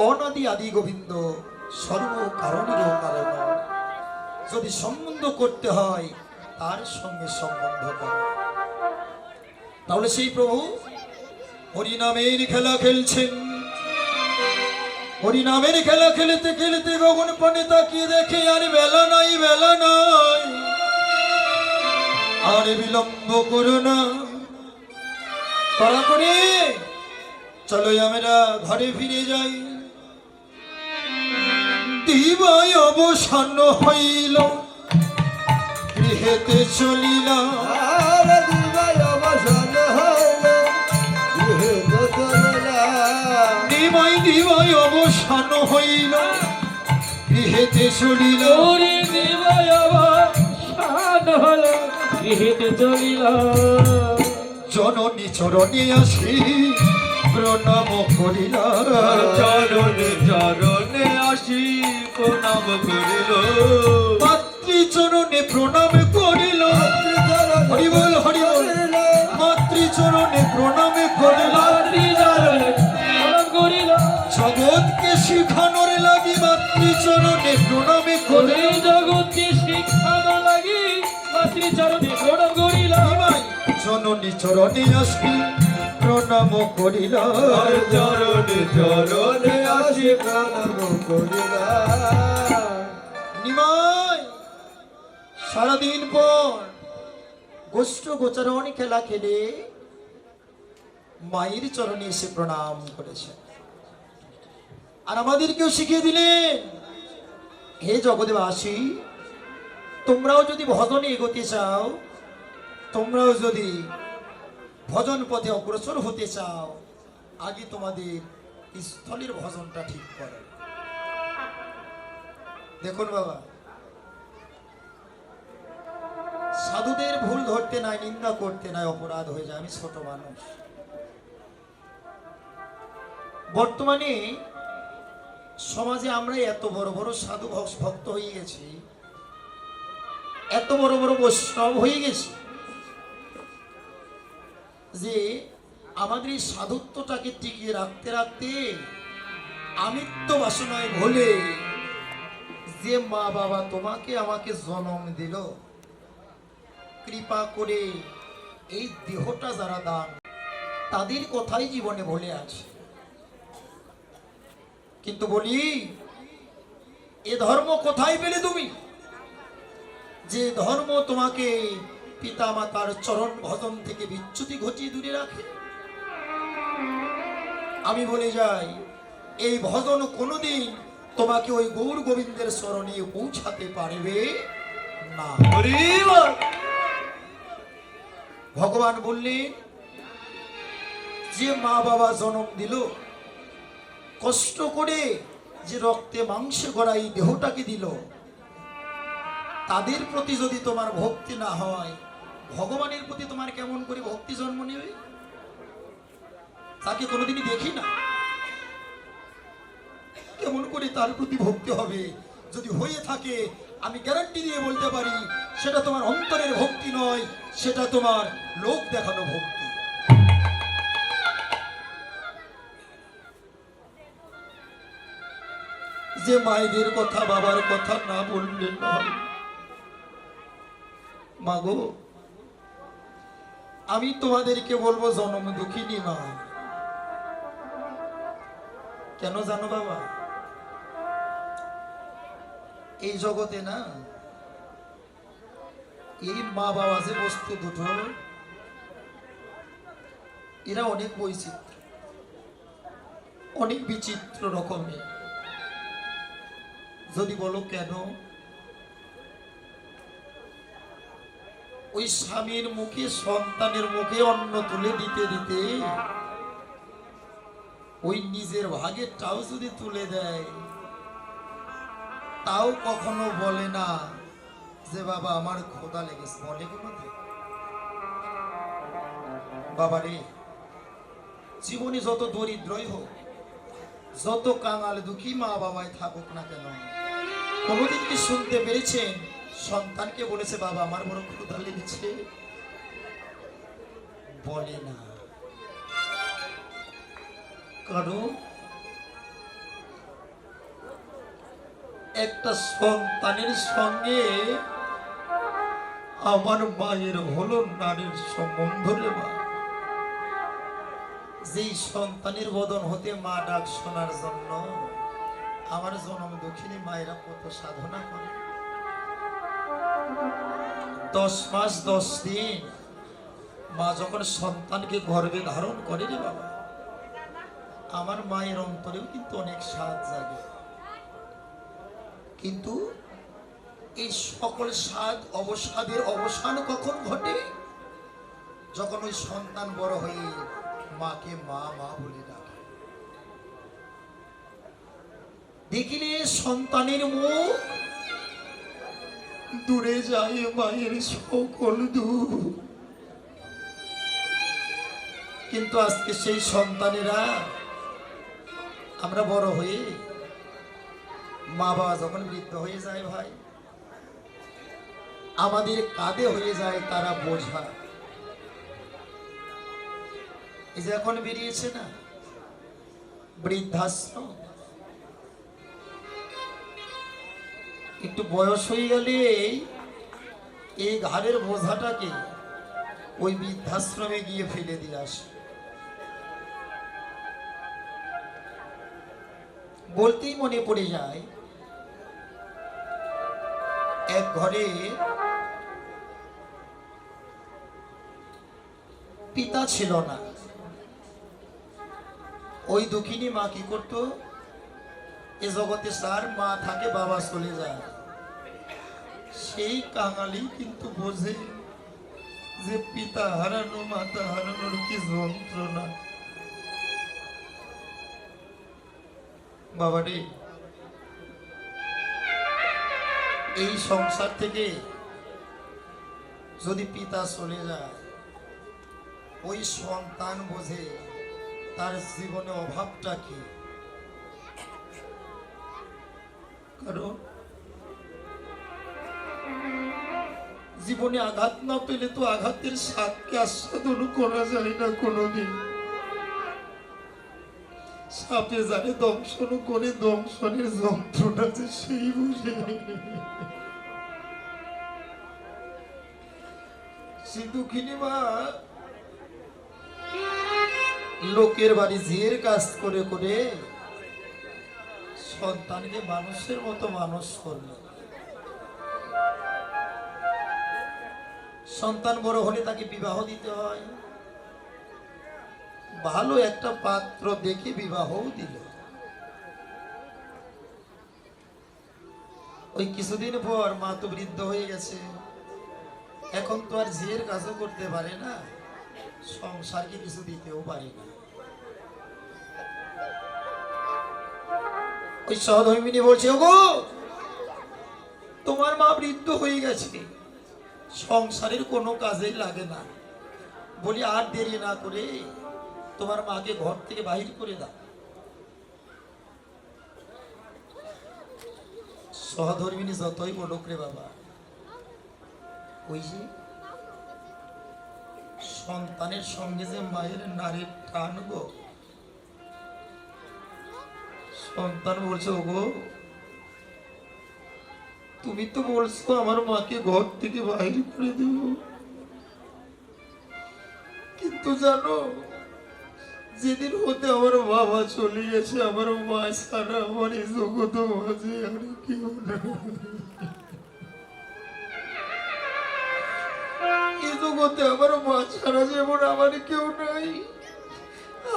অনাদি আদি গোবিন্দ সর্ব কারণের কারণ, যদি সম্বন্ধ করতে হয় তার সঙ্গে সম্বন্ধ করো। তাহলে সেই প্রভু হরিনামের খেলা খেলছেন। হরিনামের খেলা খেলতে খেলতে গগন পানে তাকিয়ে দেখে আর বেলা নাই, বেলা নাই, আর বিলম্ব করো না, তাড়া করে চলো আমরা ঘরে ফিরে যাই। দিবাই অবসান হইল, গৃহেতে চলিলাম। আর দিবাই অবসান হইল, গৃহেতে চলিলাম। দিবাই অবসান হইল, গৃহেতে চলিল। ওরে দিবায় অবসান হলো, গৃহেতে চলিলাম। জননী চরণে আসি প্রণাম করিলাম। চরণে চরণে আসি প্রণাম করিল। মাতৃচরণে প্রণাম করিল। হরি বল, হরি বল। মাতৃচরণে প্রণাম করিল। প্রণাম করিল। জগৎকে শিখানোর লাগি মাতৃচরণে প্রণাম করিল। জগৎকে শিক্ষানো লাগি মাতৃচরণে প্রণাম করিল। জননী চরণে আসি প্রণাম করিলাম। চরণে চরণে আসি প্রণাম করিলাম। নিমাই সারাদিন পর গোষ্ঠ গোচারণ খেলা খেলে মায়ের চরণে এসে প্রণাম করেছে, আর আমাদেরকেও শিখিয়ে দিলেন, হে জগৎবাসী, তোমরাও যদি ভজনে এগোতে চাও, তোমরাও যদি ভজন পথে অগ্রসর হতে চাও, আগে তোমাদের স্থলের ভজনটা ঠিক করো। দেখুন বাবা, সাধুদের ভুল ধরতে নাই, নিন্দা করতে নাই, অপরাধ হয়ে যায়, আমি ছোট মানুষ। বর্তমানে সমাজে আমরা এত বড় বড় সাধু ভক্ত হয়ে গেছি, এত বড় বড় বৈষ্ণব হয়ে গেছি যে আমাদের এই সাধুত্বটাকে টিকিয়ে রাখতে রাখতে আমিত্ব বাসনায় ভুলে, যে মা বাবা তোমাকে আমাকে জন্ম দিল, কৃপা করে এই দেহটা যারা দান, তাদের কথাই জীবনে ভুলে আছে। কিন্তু বলি, এ ধর্ম কোথায় পেলে তুমি, যে ধর্ম তোমাকে পিতা মাতার চরণ ভজন থেকে বিচ্যুতি ঘটিয়ে দূরে রাখে? আমি বলে যাই, এই ভজন কোনোদিন তোমাকে ওই গৌর গোবিন্দের চরণে পৌঁছাতে পারবে না। ভগবান বললেন, যে মা বাবা জন্ম দিল, কষ্ট করে যে রক্তে মাংসে গড়া এই দেহটাকে দিল, তাদের প্রতি যদি তোমার ভক্তি না হয়, ভগবানের প্রতি তোমার কেমন করে ভক্তি জন্ম নেবে? তাকে কোনোদিনই দেখি না, কেমন করে তার প্রতি ভক্তি হবে? যদি হয়ে থাকে, আমি গ্যারান্টি দিয়ে বলতে পারি, সেটা তোমার অন্তরের ভক্তি নয়, সেটা তোমার লোক দেখানো ভক্তি। যে মায়েদের কথা, বাবার কথা না বললে নয়। মাগো, আমি তোমাদেরকে বলবো, জনম দুঃখিনী মা। কেন জানো বাবা? এই জগতে না, এই মা বাবা যে বস্তু দুটো, এরা অনেক বৈচিত্র্য, অনেক বিচিত্র রকমের। যদি বলো কেন, ওই স্বামীর মুখে সন্তানের মুখে অন্ন তুলে দিতে দিতে ওই নিজের ভাগেরটাও যদি তুলে দেয়, তাও কখনো বলে না যে বাবা আমার ক্ষুধা লেগেছে, বলে কোনোদিন? বাবারে, জীবনে যত দরিদ্রই হোক, যত কাঙাল দুঃখী মা বাবাই থাকুক না কেন, কোনোদিন কি শুনতে পেরেছেন সন্তানকে বলেছে বাবা আমার বড় ক্ষুধা লেগেছে? বলে না। কারণ একটা সন্তানের সঙ্গে আমার মায়ের হলো নারীর সম্বন্ধ রে মা। যেই সন্তানের বদন হতে মা ডাক শোনার জন্য আমার জনম দক্ষিণী মায়েরা কত সাধনা করে। 10 মাস 10 দিন মা যখন সন্তানকে গর্ভে ধারণ করে রে বাবা, আমার মায়ের অন্তরেও কিন্তু অনেক স্বাদ জাগে। কিন্তু এই সকল স্বাদ অবসাদের অবসান কখন ঘটে? যখন ওই সন্তান বড় হয়ে মাকে মা মা বলে ডাকে। দেখিলে সন্তানের মুখ দূরে যায় মায়ের সকল দুঃখ। কিন্তু আজকে সেই সন্তানেরা আমরা বড় হয়ে মা বাবা যখন বৃদ্ধ হয়ে যায় ভাই, আমাদের কাঁধে হয়ে যায় তারা বোঝা। এই যে এখন বেরিয়েছে না বৃদ্ধাশ্রম, একটু বয়স হয়ে গেলে এই ঘাড়ের বোঝাটাকে ওই বৃদ্ধাশ্রমে গিয়ে ফেলে দিয়ে আসে। বলতেই মনে পড়ে যায়, এক ঘরে পিতা ছিল না। ওই দুঃখিনী মা কি করত? এ জগতে তার মা থাকে, বাবা চলে যায়। সেই কাঙালি কিন্তু বোঝে যে পিতা হারানো মাতা হারানোর কি যন্ত্রণা। বাবারে, এই সংসার থেকে যদি পিতা চলে যায়, ওই সন্তান বোঝে তার জীবনে অভাবটা কি। কারণ জীবনে আঘাত না পেলে তো আঘাতের স্বাদকে আস্বাদন করা যায় না কোনোদিন। সাপে জানে দংশন করে, দংশনের যন্ত্রণা যে সেই বুঝে। সে দুঃখিনী মা লোকের বাড়ি ঝিয়ের কাজ করে করে সন্তানকে মানুষের মতো মানুষ করল। সন্তান বড় হলে তাকে বিবাহ দিতে হয়, ভালো একটা পাত্র দেখে বিবাহও দিল। ওই কিছুদিন পর মা তো বৃদ্ধ হয়ে গেছে, এখন তো আর ঝিয়ের কাজও করতে পারে না, সংসারকে কিছু দিতেও পারে না। ওই সহধর্মিনী বলছে, ওগো তোমার মা বৃদ্ধ হয়ে গেছে, সংসারের কোনো কাজেই লাগে না। বলি আর দেরি না করে তোমার মাকে ঘর থেকে বাহির করে দাও। সহধর্মিনী যতই বলুক রে বাবা, ওই যে সন্তানের সঙ্গে যে মায়ের নারীর টান গো, সন্তান বলছে, ওগো তুমি তো বলছো আমার মাকে ঘর থেকে বাহির করে দেব, কিন্তু জানো যেদিন হতে আমার বাবা চলে গেছে, আমার মা ছাড়া আমার এই জগৎ মাঝে আর কেউ নেই। এই জগতে আমার মা ছাড়া যেমন আমার কেউ নাই,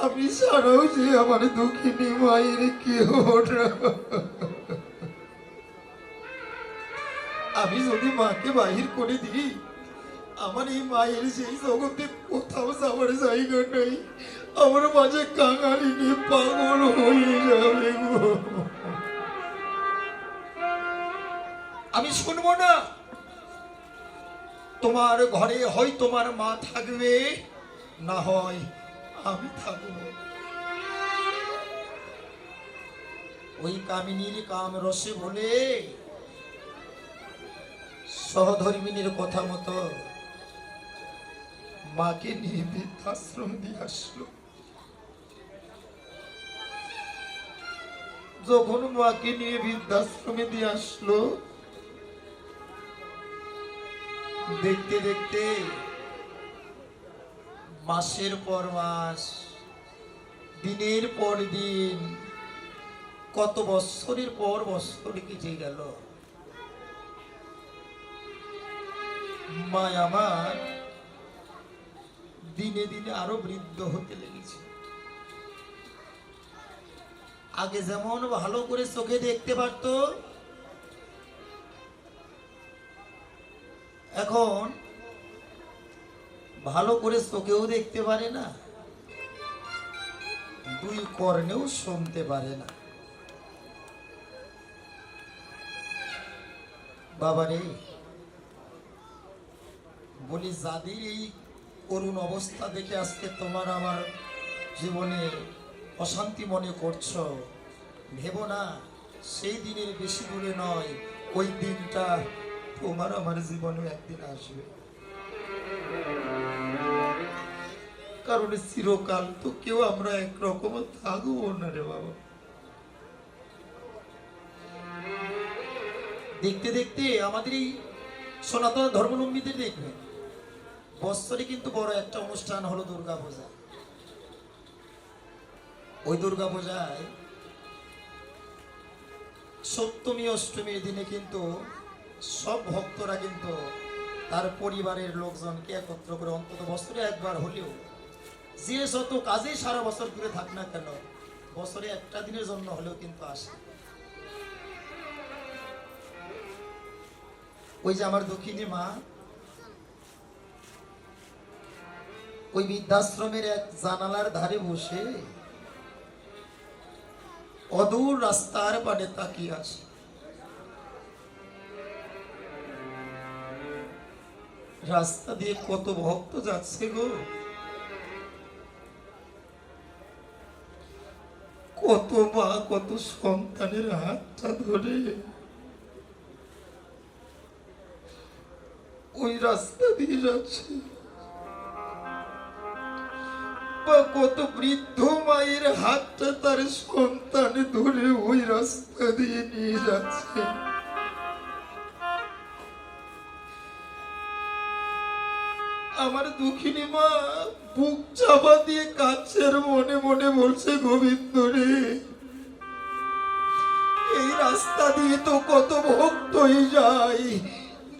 আমি ছাড়াও যে আমার দুঃখিনী মায়ের কেউ না। আমি যদি মাকে বাহির করে দিই, আমার এই মায়ের সেই জগতে কোথাও যাওয়ার জায়গা নেই, আমার মাঝে কাঙালি নিয়ে পাগল হয়ে যাবে গো। আমি শুনবো না। তোমার ঘরে হয় তোমার মা থাকবে, না হয় আমি থাকবো। ওই কামিনীর কাম রসে বলে সহধর্মিনীর কথা মতো মাকে নিয়ে বৃদ্ধাশ্রম দিয়ে আসলো। যখন মাকে নিয়ে বৃদ্ধাশ্রমে দিয়ে আসলো, দেখতে দেখতে মাসের পর মাস, দিনের পর দিন, কত বৎসরের পর বৎসর কেটে গেল। মা আমার দিনে দিনে আরো বৃদ্ধ হতে লেগেছে। আগে যেমন ভালো করে চোখে দেখতে পারত, এখন ভালো করে চোখেও দেখতে পারে না, দুই কর্ণেও শুনতে পারে না। বাবারে, বলি যাদের এই করুণ অবস্থা দেখে আজকে তোমার আমার জীবনে অশান্তি মনে করছো, ভেবো না সেই দিনের বেশি দূরে নয়, ওই দিনটা তোমার আমার জীবনে একদিন আসবে। কারণ চিরকাল তো কেউ আমরা একরকম থাকবো না রে বাবা। দেখতে দেখতে আমাদের এই সনাতন ধর্মাবলম্বীদের দেখবে বৎসরে কিন্তু বড় একটা অনুষ্ঠান হলো দুর্গা পূজা। ওই দুর্গা পূজায় সপ্তমী অষ্টমীর দিনে কিন্তু সব ভক্তরা কিন্তু তার পরিবারের লোকজনকে একত্র করে অন্তত বছরে একবার হলেও, যে শত কাজে সারা বছর ঘুরে থাক না কেন, বছরে একটা দিনের জন্য হলেও কিন্তু আসে। ওই যে আমার দক্ষিণী মা, ওই বৃদ্ধাশ্রমের এক জানালার ধারে বসে অদূর রাস্তার পানে তাকিয়ে আছে। রাস্তা দিয়ে কত ভক্ত যাচ্ছে গো, কত মা কত সন্তানের হাতটা ধরে ওই রাস্তা দিয়ে যাচ্ছে, বা কত বৃদ্ধ মায়ের হাতটা তার সন্তান ধরে ওই রাস্তা দিয়ে নিয়ে যাচ্ছে। আমার দুঃখিনী মা বুক চাপা দিয়ে কাঁদছে আর মনে মনে বলছে, গোবিন্দ রে, এই রাস্তা দিয়ে তো কত ভক্তই যায়,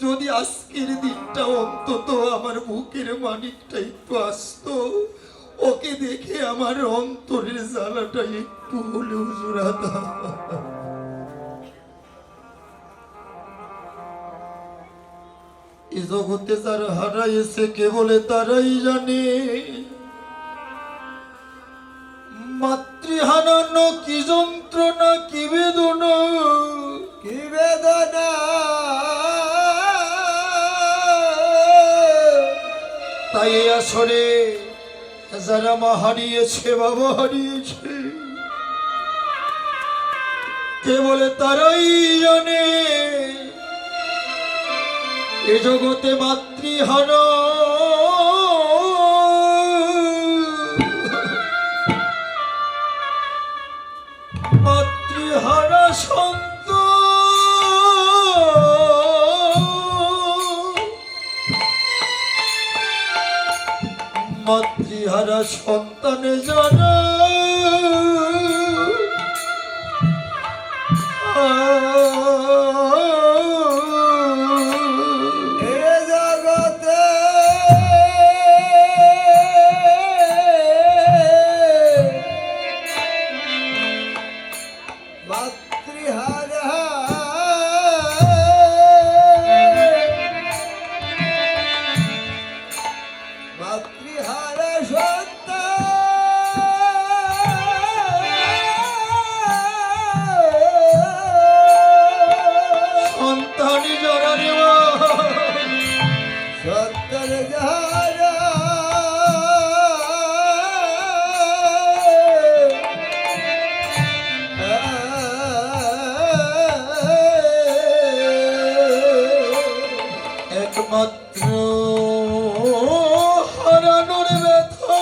যদি আজকের দিনটা অন্তত আমার বুকের মানিকটা একটু আসতো, ওকে দেখে আমার অন্তরের জ্বালাটা একটু হলেও জোড়াতা। এই জগতে যারা হারাইছে কেবলে তারাই জানে মাতৃহারান কি যন্ত্রণা, কি বেদনা, কি বেদনা। তাই আসলে যারা মা হারিয়েছে, বাবা হারিয়েছে, কেবলে তারাই জানে এ জগতে মাতৃহারা মাতৃহারা মাতৃহারা সন্তানে জানা মাত্র হারানোর ব্যথা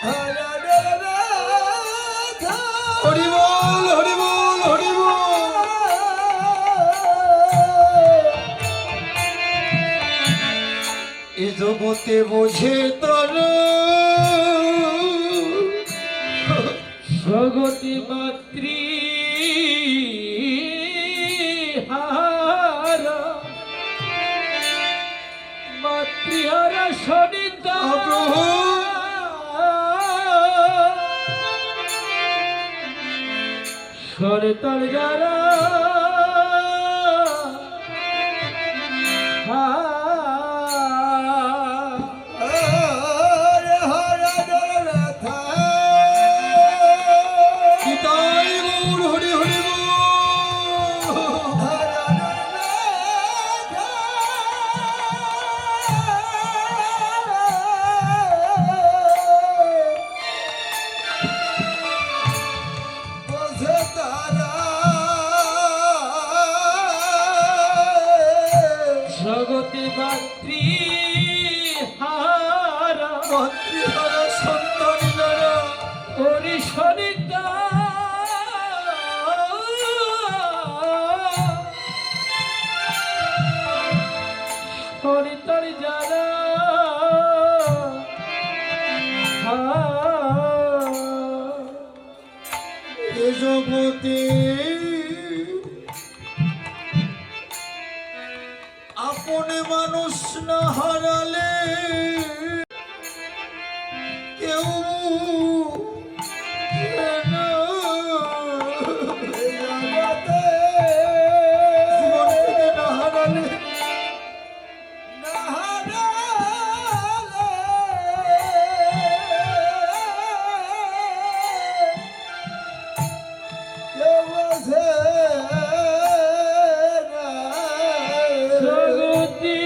হারানোর ব্যথা। হরি বল হরি বল হরি বল। এ জগতে বোঝে তারা জগতি মাতৃ হারা মাতৃহারা সনিতা প্রভু। সরতার যারা হারানোর ব্যথা। পিতাই গৌর হরি হরি বল। হারানোর ব্যথা। বোঝে তারা জগতি মাতৃ হারা মাতৃহারা সন্তান যারা ওরে সনিতা সনিতার যারা এ জগতে আপনে মানুষ না হারালে কেউ না। এই জগতে জীবন থেকে না হারালে না হারালে কেউ বোঝে না। জগতি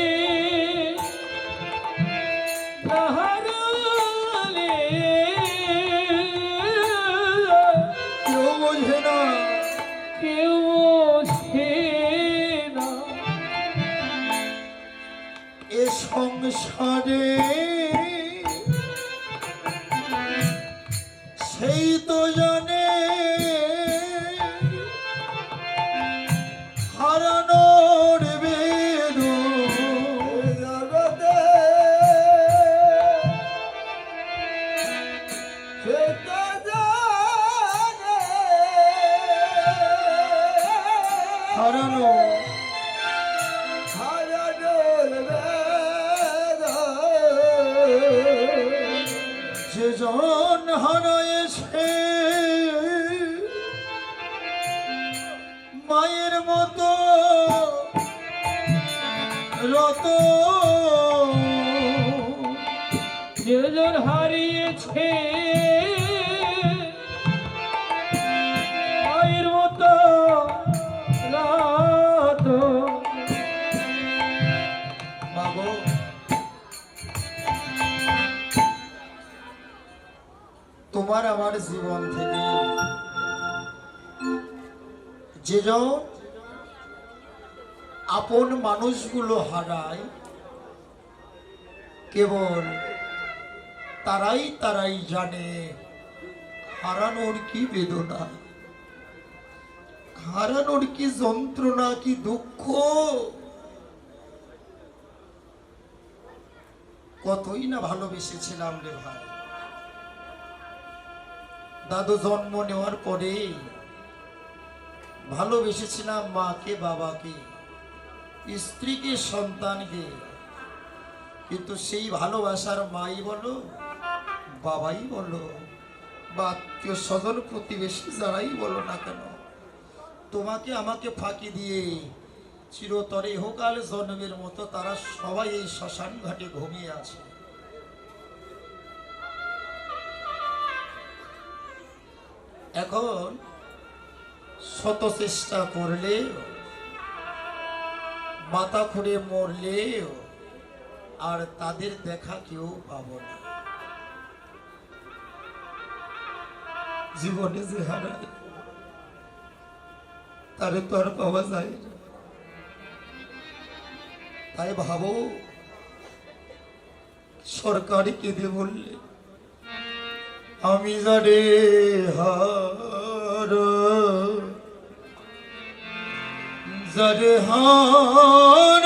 হারালে কেউ বোঝে না। কেউ বোঝে না এ সংসারে সেই তো জানে হারানোর বেদনা। এই জগতে সে তো জানে হারানো হারানোর বেদনা। যে জন হারায়েছে মায়ের মতো রত যেজন হারিয়েছে মায়ের মতো রাত মাগো তোমার আমার জীবন থেকে যেজন আপন মানুষগুলো হারায় কেবল তারাই জানে হারানোর কি বেদনা, হারানোর কি যন্ত্রণা, কি দুঃখ। কতই না ভালোবেসেছিলাম রে ভাই। দাদু জন্ম নেওয়ার পরে ভালোবেসেছিলাম মাকে, বাবাকে, স্ত্রীকে, সন্তানকে, কিন্তু সেই ভালোবাসার মাই বলো, বাবাই বলো, বা আত্মীয় স্বজন প্রতিবেশী যারাই বলো না কেন, তোমাকে আমাকে ফাঁকি দিয়ে চিরতরে ইহকাল জন্মের মতো তারা সবাই এই শ্মশান ঘাটে ঘুমিয়ে আছে। এখন শত চেষ্টা করলে, মাথা খুঁড়ে মরলে আর তাদের দেখা কেউ পাবো না। জীবনে যে হারায় তারে তো আর পাওয়া যায় না। তাই ভাবো সরকারি কেঁদে বললে আমি যারে হার যারে হার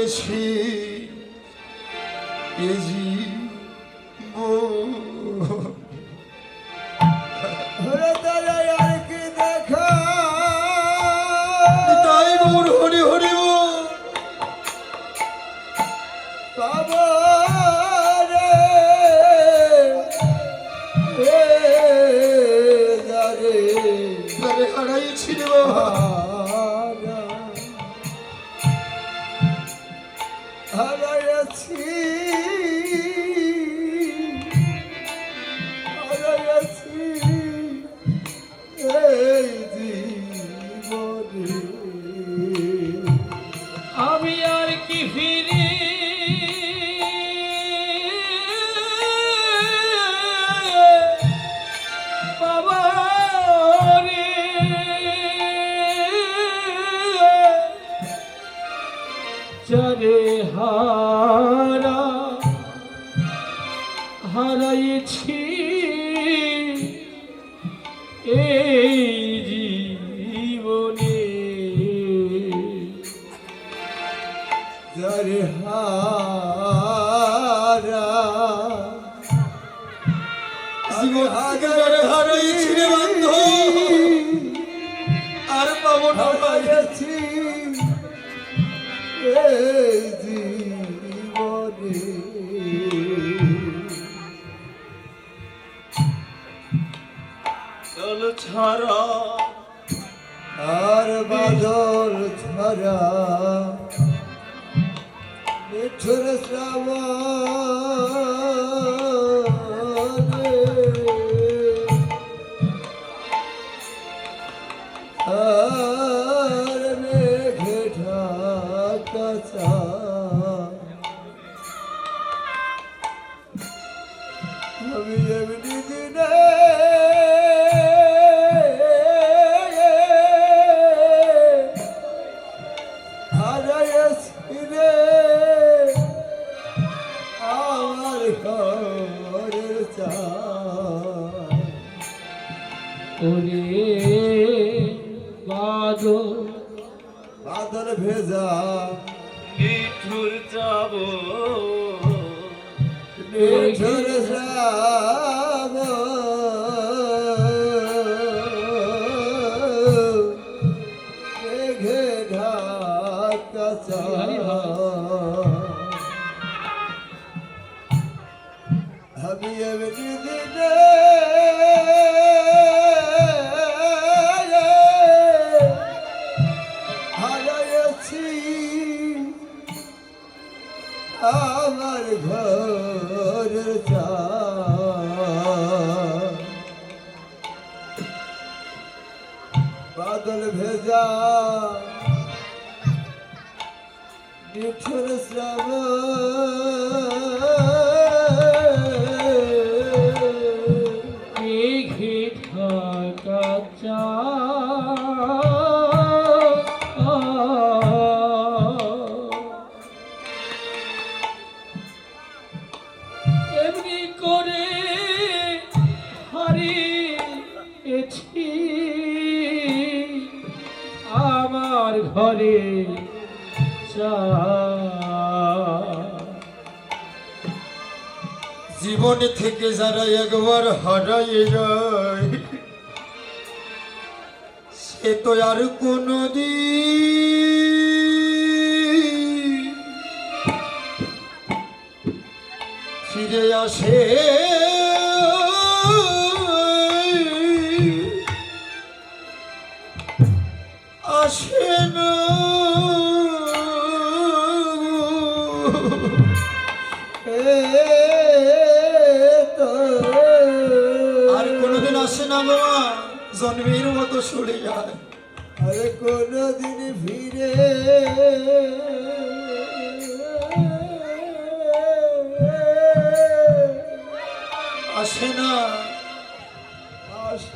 এসি এজি ওরে তারা আর কি দেখা তাই গৌর হরি হরি পাবো রে এ যারে তারে হারাইছি রে বাবা হারাইছি হারাইছি এই জীবনে আমি আর কি ফিরে বাবা রে যারে হারাইছি এই জীবনে যারে হারা জীবন থেকে যারে হারাইছি রে বন্ধু আর পাবো না ভাই। হারাইছি এই জীবনে চল ছাড়া আর বাদল ছাড়া মিঠুর শ্রাবণ আর মেঘে ঢাকা আমি এমনি দিনে হারাইছি রে আমার ঘরের চাল ওরে বাদল ভেজা মিঠুর যাব মিঠুর শ্রাবণ মেঘে ঢাকা আমি এমনি দিনে হারাইছি আমার ঘরের চাল বাদল ভেজা মিঠুর শ্রাবণ মেঘে ঢাকা এমনি করে হারিয়েছি আমার ঘরে জীবনে থেকে যারা একবার হারাইয়ে যায় সে তো আর কোনদিন ফিরে আসে আসে না আর কোনোদিন আসে না বাবা জন্মের মতো সরে যায় আরে কোনদিন ফিরে আসে না আসে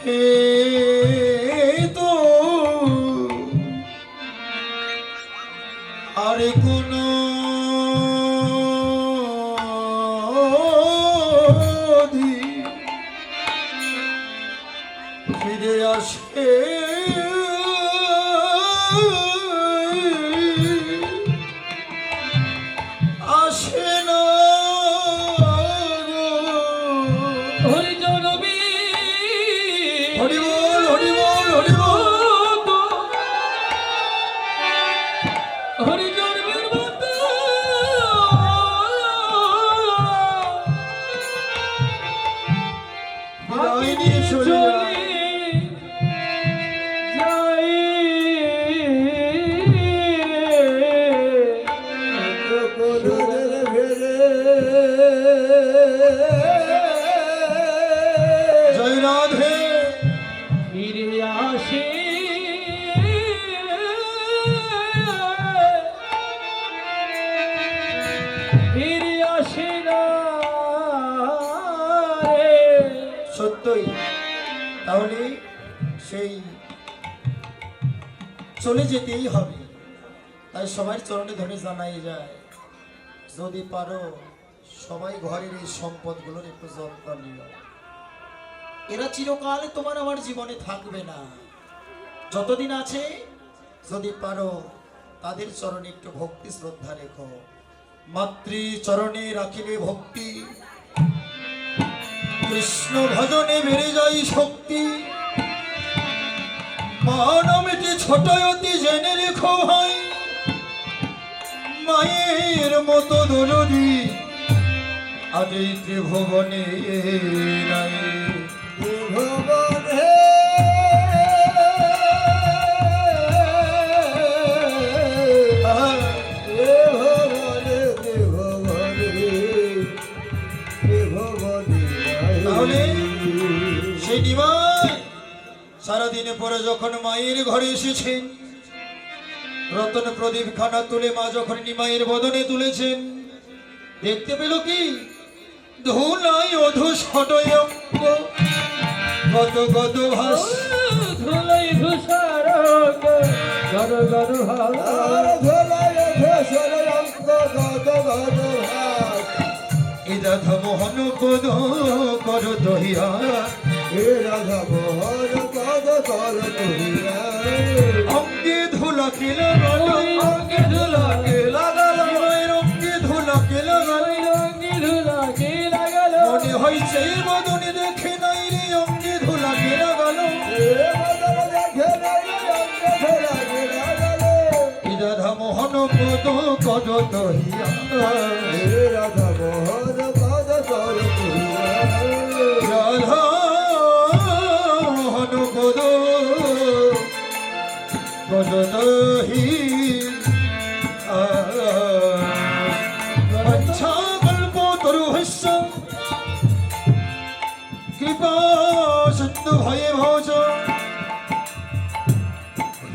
আসে তো আর কোন দিন ফিরে আসে আসে না গো। হরিজন হরি বল হরি বল হরি বল। হরিজন বিদায় নিয়ে চলে যায়। কোনদিন ফিরে জয় রাধে। ফিরে আসে ফিরে আসে না রে। সত্যই তাহলে সেই চলে যেতেই হবে, তাই সবার চরণে ধরে জানাই যায় যদি পারো সবাই ঘরের এই সম্পদগুলোর একটু যত্ন নিও। এরা চিরকাল তোমার আমার জীবনে থাকবে না, যতদিন আছে যদি পারো তাদের চরণে একটু ভক্তি শ্রদ্ধা রেখো। মাতৃ চরণে রাখিলে ভক্তি, কৃষ্ণ ভজনে বেড়ে যায় শক্তি। মা নামেটি ছোট অতি জেনে রেখো ভাই, মায়ের মতো দরদি আজ এই ত্রিভুবনে নাই। ভুবনে আহা, ভুবনে ভুবনে ভুবনে তাহলে সেই নিমাই সারাদিনে পরে যখন মায়ের ঘরে এসেছেন, রতন প্রদীপ খানা তুলে মা যখন নিমাইয়ের বদনে তুলেছেন, দেখতে পেল কি ধুলাই অধু সটয় অঙ্গ, কত কত ভাস ধুলাই ধুসার গর গর আর ধলায় ধসর অঙ্ক গদ গদ ভাত এ রাধা মোহন পদ কর দহিয়া, এ রাধা মোহন পদ কর তুহিয়া অঙ্গে ধুলা কেলা গেল, অঙ্গে ধুলা কেলা গেল মায়ের অঙ্গে ধুলা কেলা গেল। অঙ্গে ধুলা কে লাগাল মনে হয়েছে এই বদনে দেখে নাই রে অঙ্গে ধুলা কেলা গেল। এ বদল দেখে নাই অঙ্গ ধরা গেলা গেলে এ রাধা মোহন পদ কর দহিয়া, এ রাধা মোহন পদ কর তুহিয়া রাধা মোহন পদ কর দহিয়া। আচ্ছা গল্প তরু হস্য কৃপা সিন্ধু ভয়ে ভজ,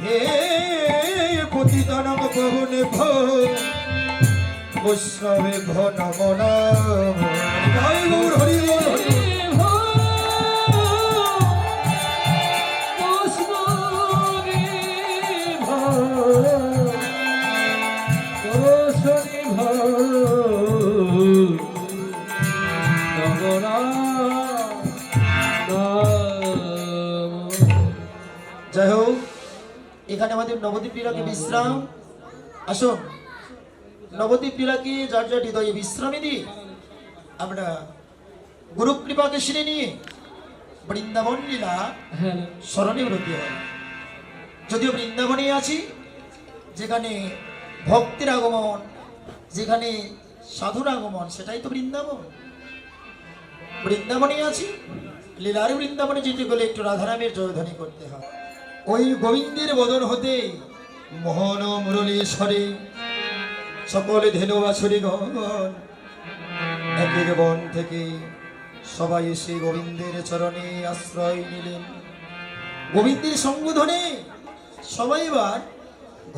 হে পতিতানং পবনে ভ বৈষ্ণবে ঘন মনা। জয় গৌর হরি বল হরি বল। যাই হোক এখানে আমাদের নবদ্বীপ লীলাকে বিশ্রাম। আসুন নবদ্বীপ লীলাকে যার যার হৃদয়ে বিশ্রামে দিয়ে আমরা গুরু কৃপাকে সিনে নিয়ে বৃন্দাবন লীলা স্মরণে ব্রতী হয়। যদিও বৃন্দাবনে আছি, যেখানে ভক্তের আগমন, যেখানে সাধুর আগমন, সেটাই তো বৃন্দাবন। বৃন্দাবনে আছি, লীলার বৃন্দাবনে যেতে গেলে একটু রাধারামের জয়ধ্বনি করতে হয়। ওই গোবিন্দের বদন হতে মোহন মুরলীশ্বরে সকলে ধেনু বাছুরি গণ এক এক বন থেকে সবাই এসে গোবিন্দের চরণে আশ্রয় নিলেন। গোবিন্দের সঙ্গ ধরে সবাই এবার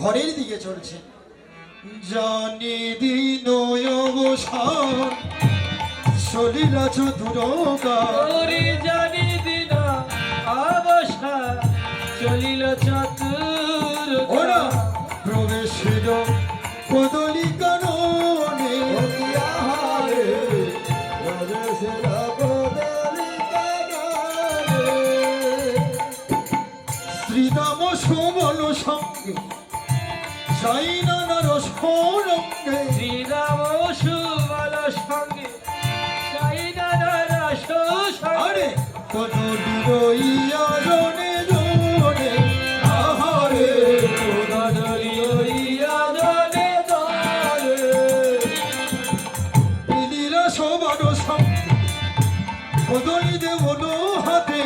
ঘরের দিকে চলছে। জানি দিন অবসান সলিলা চতুরকা জানি দিনা করিল চাতুর ওরা প্রবেশিল কদলি কাননে অতিয়াহারে প্রবেশের কদলিকা গানে। শ্রীরাম সুবল সঙ্গে যাই নানার সরঙ্গে শ্রীরাম সুবল সঙ্গে সাইদার আরে কদলি রইয়া জনে জনে আহারে পিলিরা সবার সঙ্গে কদলি দেবল হাতে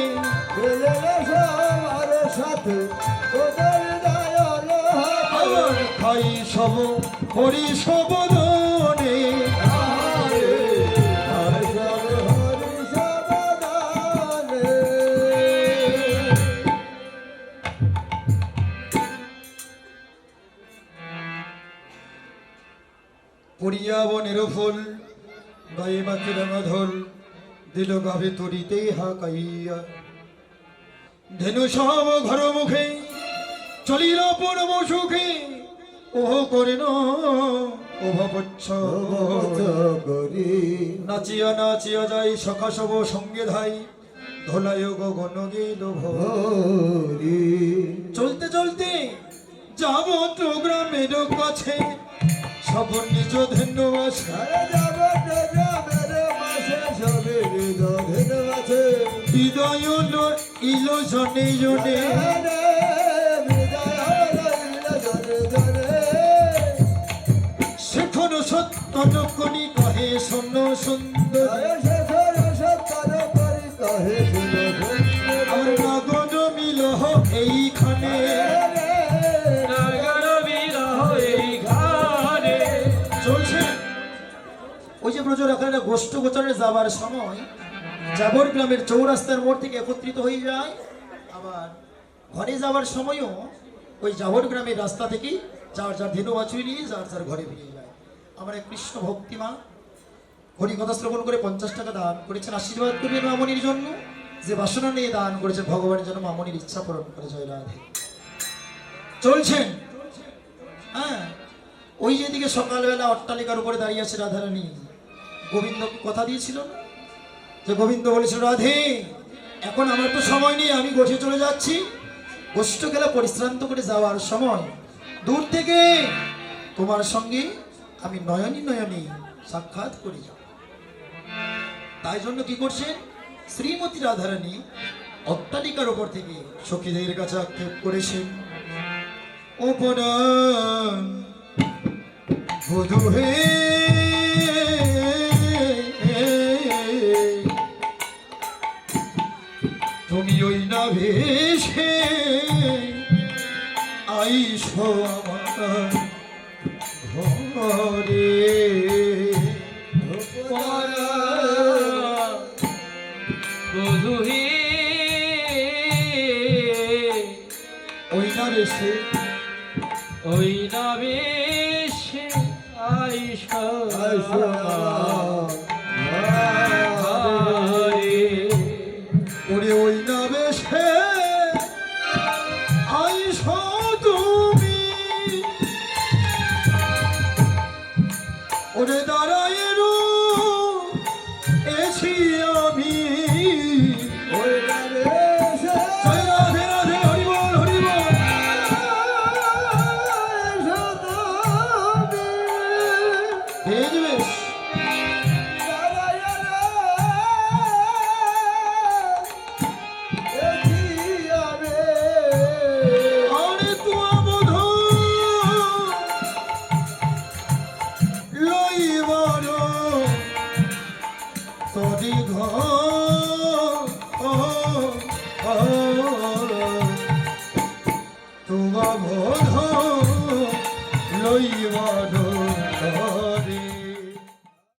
বেলেলে সবার সাথে কদল দায়াল আবার খাই সব হরি সবদনে হাতে হরি সবদানে। পড়িয়া বনের ফুল গায়ে বাকি রাঙাধল দিল গাভে তরিতে হাকাইয়া ধেনু সব ঘর মুখে চলিল পরম সুখে ওহ করে ওভাবচ্ছ করি নাচিয়া নাচিয়া যাই সখা সব সঙ্গে ধাই ধোলায় গগন গেল হরি চলতে চলতে যাব তো গ্রামের কাছে সব নিজ ধন্যবাদ সারা জগতে গ্রামের মাসে সবে হৃদয়ের আছে। হৃদয় ইলো জনে জনে জনে হৃদয় হইল জনে জনে। শেখর সত্য নকনি কহে শোন সুন্দর জয় শেখর সত্তর করি কহে শুনো সুন্দর। আর নগর মিল এইখানে নগর বিরহ এই ঘরে চলছে ওই যে ব্রজ রাখারা গোষ্ঠ গোচরে যাবার সময় জাবর গ্রামের চৌরাস্তার মোড় থেকে একত্রিত হয়ে যায় আবার ঘরে যাওয়ার সময়ও ওই জাবর গ্রামের রাস্তা থেকে যার যার ধেনু বাছুই নিয়ে যার যার ঘরে ফিরে যায় আমার এক কৃষ্ণ ভক্তিমা হরিকথা শ্রবণ করে 50 টাকা দান করেছেন আশীর্বাদ করবেন মামনির জন্য যে বাসনা নিয়ে দান করেছেন ভগবানের জন্য মামনির ইচ্ছা পূরণ করে জয় রাধে চলছেন হ্যাঁ ওই যেদিকে সকালবেলা অট্টালিকার উপরে দাঁড়িয়ে আছে রাধারানী গোবিন্দ কথা দিয়েছিল না যে গোবিন্দ বলেছিল রাধে এখন আমার তো সময় নেই আমি গোঠে চলে যাচ্ছি গোষ্ঠ গেলা পরিশ্রান্ত করে যাওয়ার সময় দূর থেকে তোমার সঙ্গে আমি নয়নী নয়নী সাক্ষাৎ করে যাব তাই জন্য কি করছেন শ্রীমতী রাধারানী অট্টালিকার উপর থেকে সখীদের কাছে আক্ষেপ করেছেন ওপরা বধূ হে তুমি ওই না ভেসে আইসো আমার ঘরে বধূহি ওই না ভেসে ওই নাবেশে আইসা আইসো ঘরে ওরে ওই না ভেসে আইসো তুমি ওরে দাঁড়ায় এসি আমি ওই রে সে জয় রাধে রাধে হরি বল হরি বল সতবে ভেজবে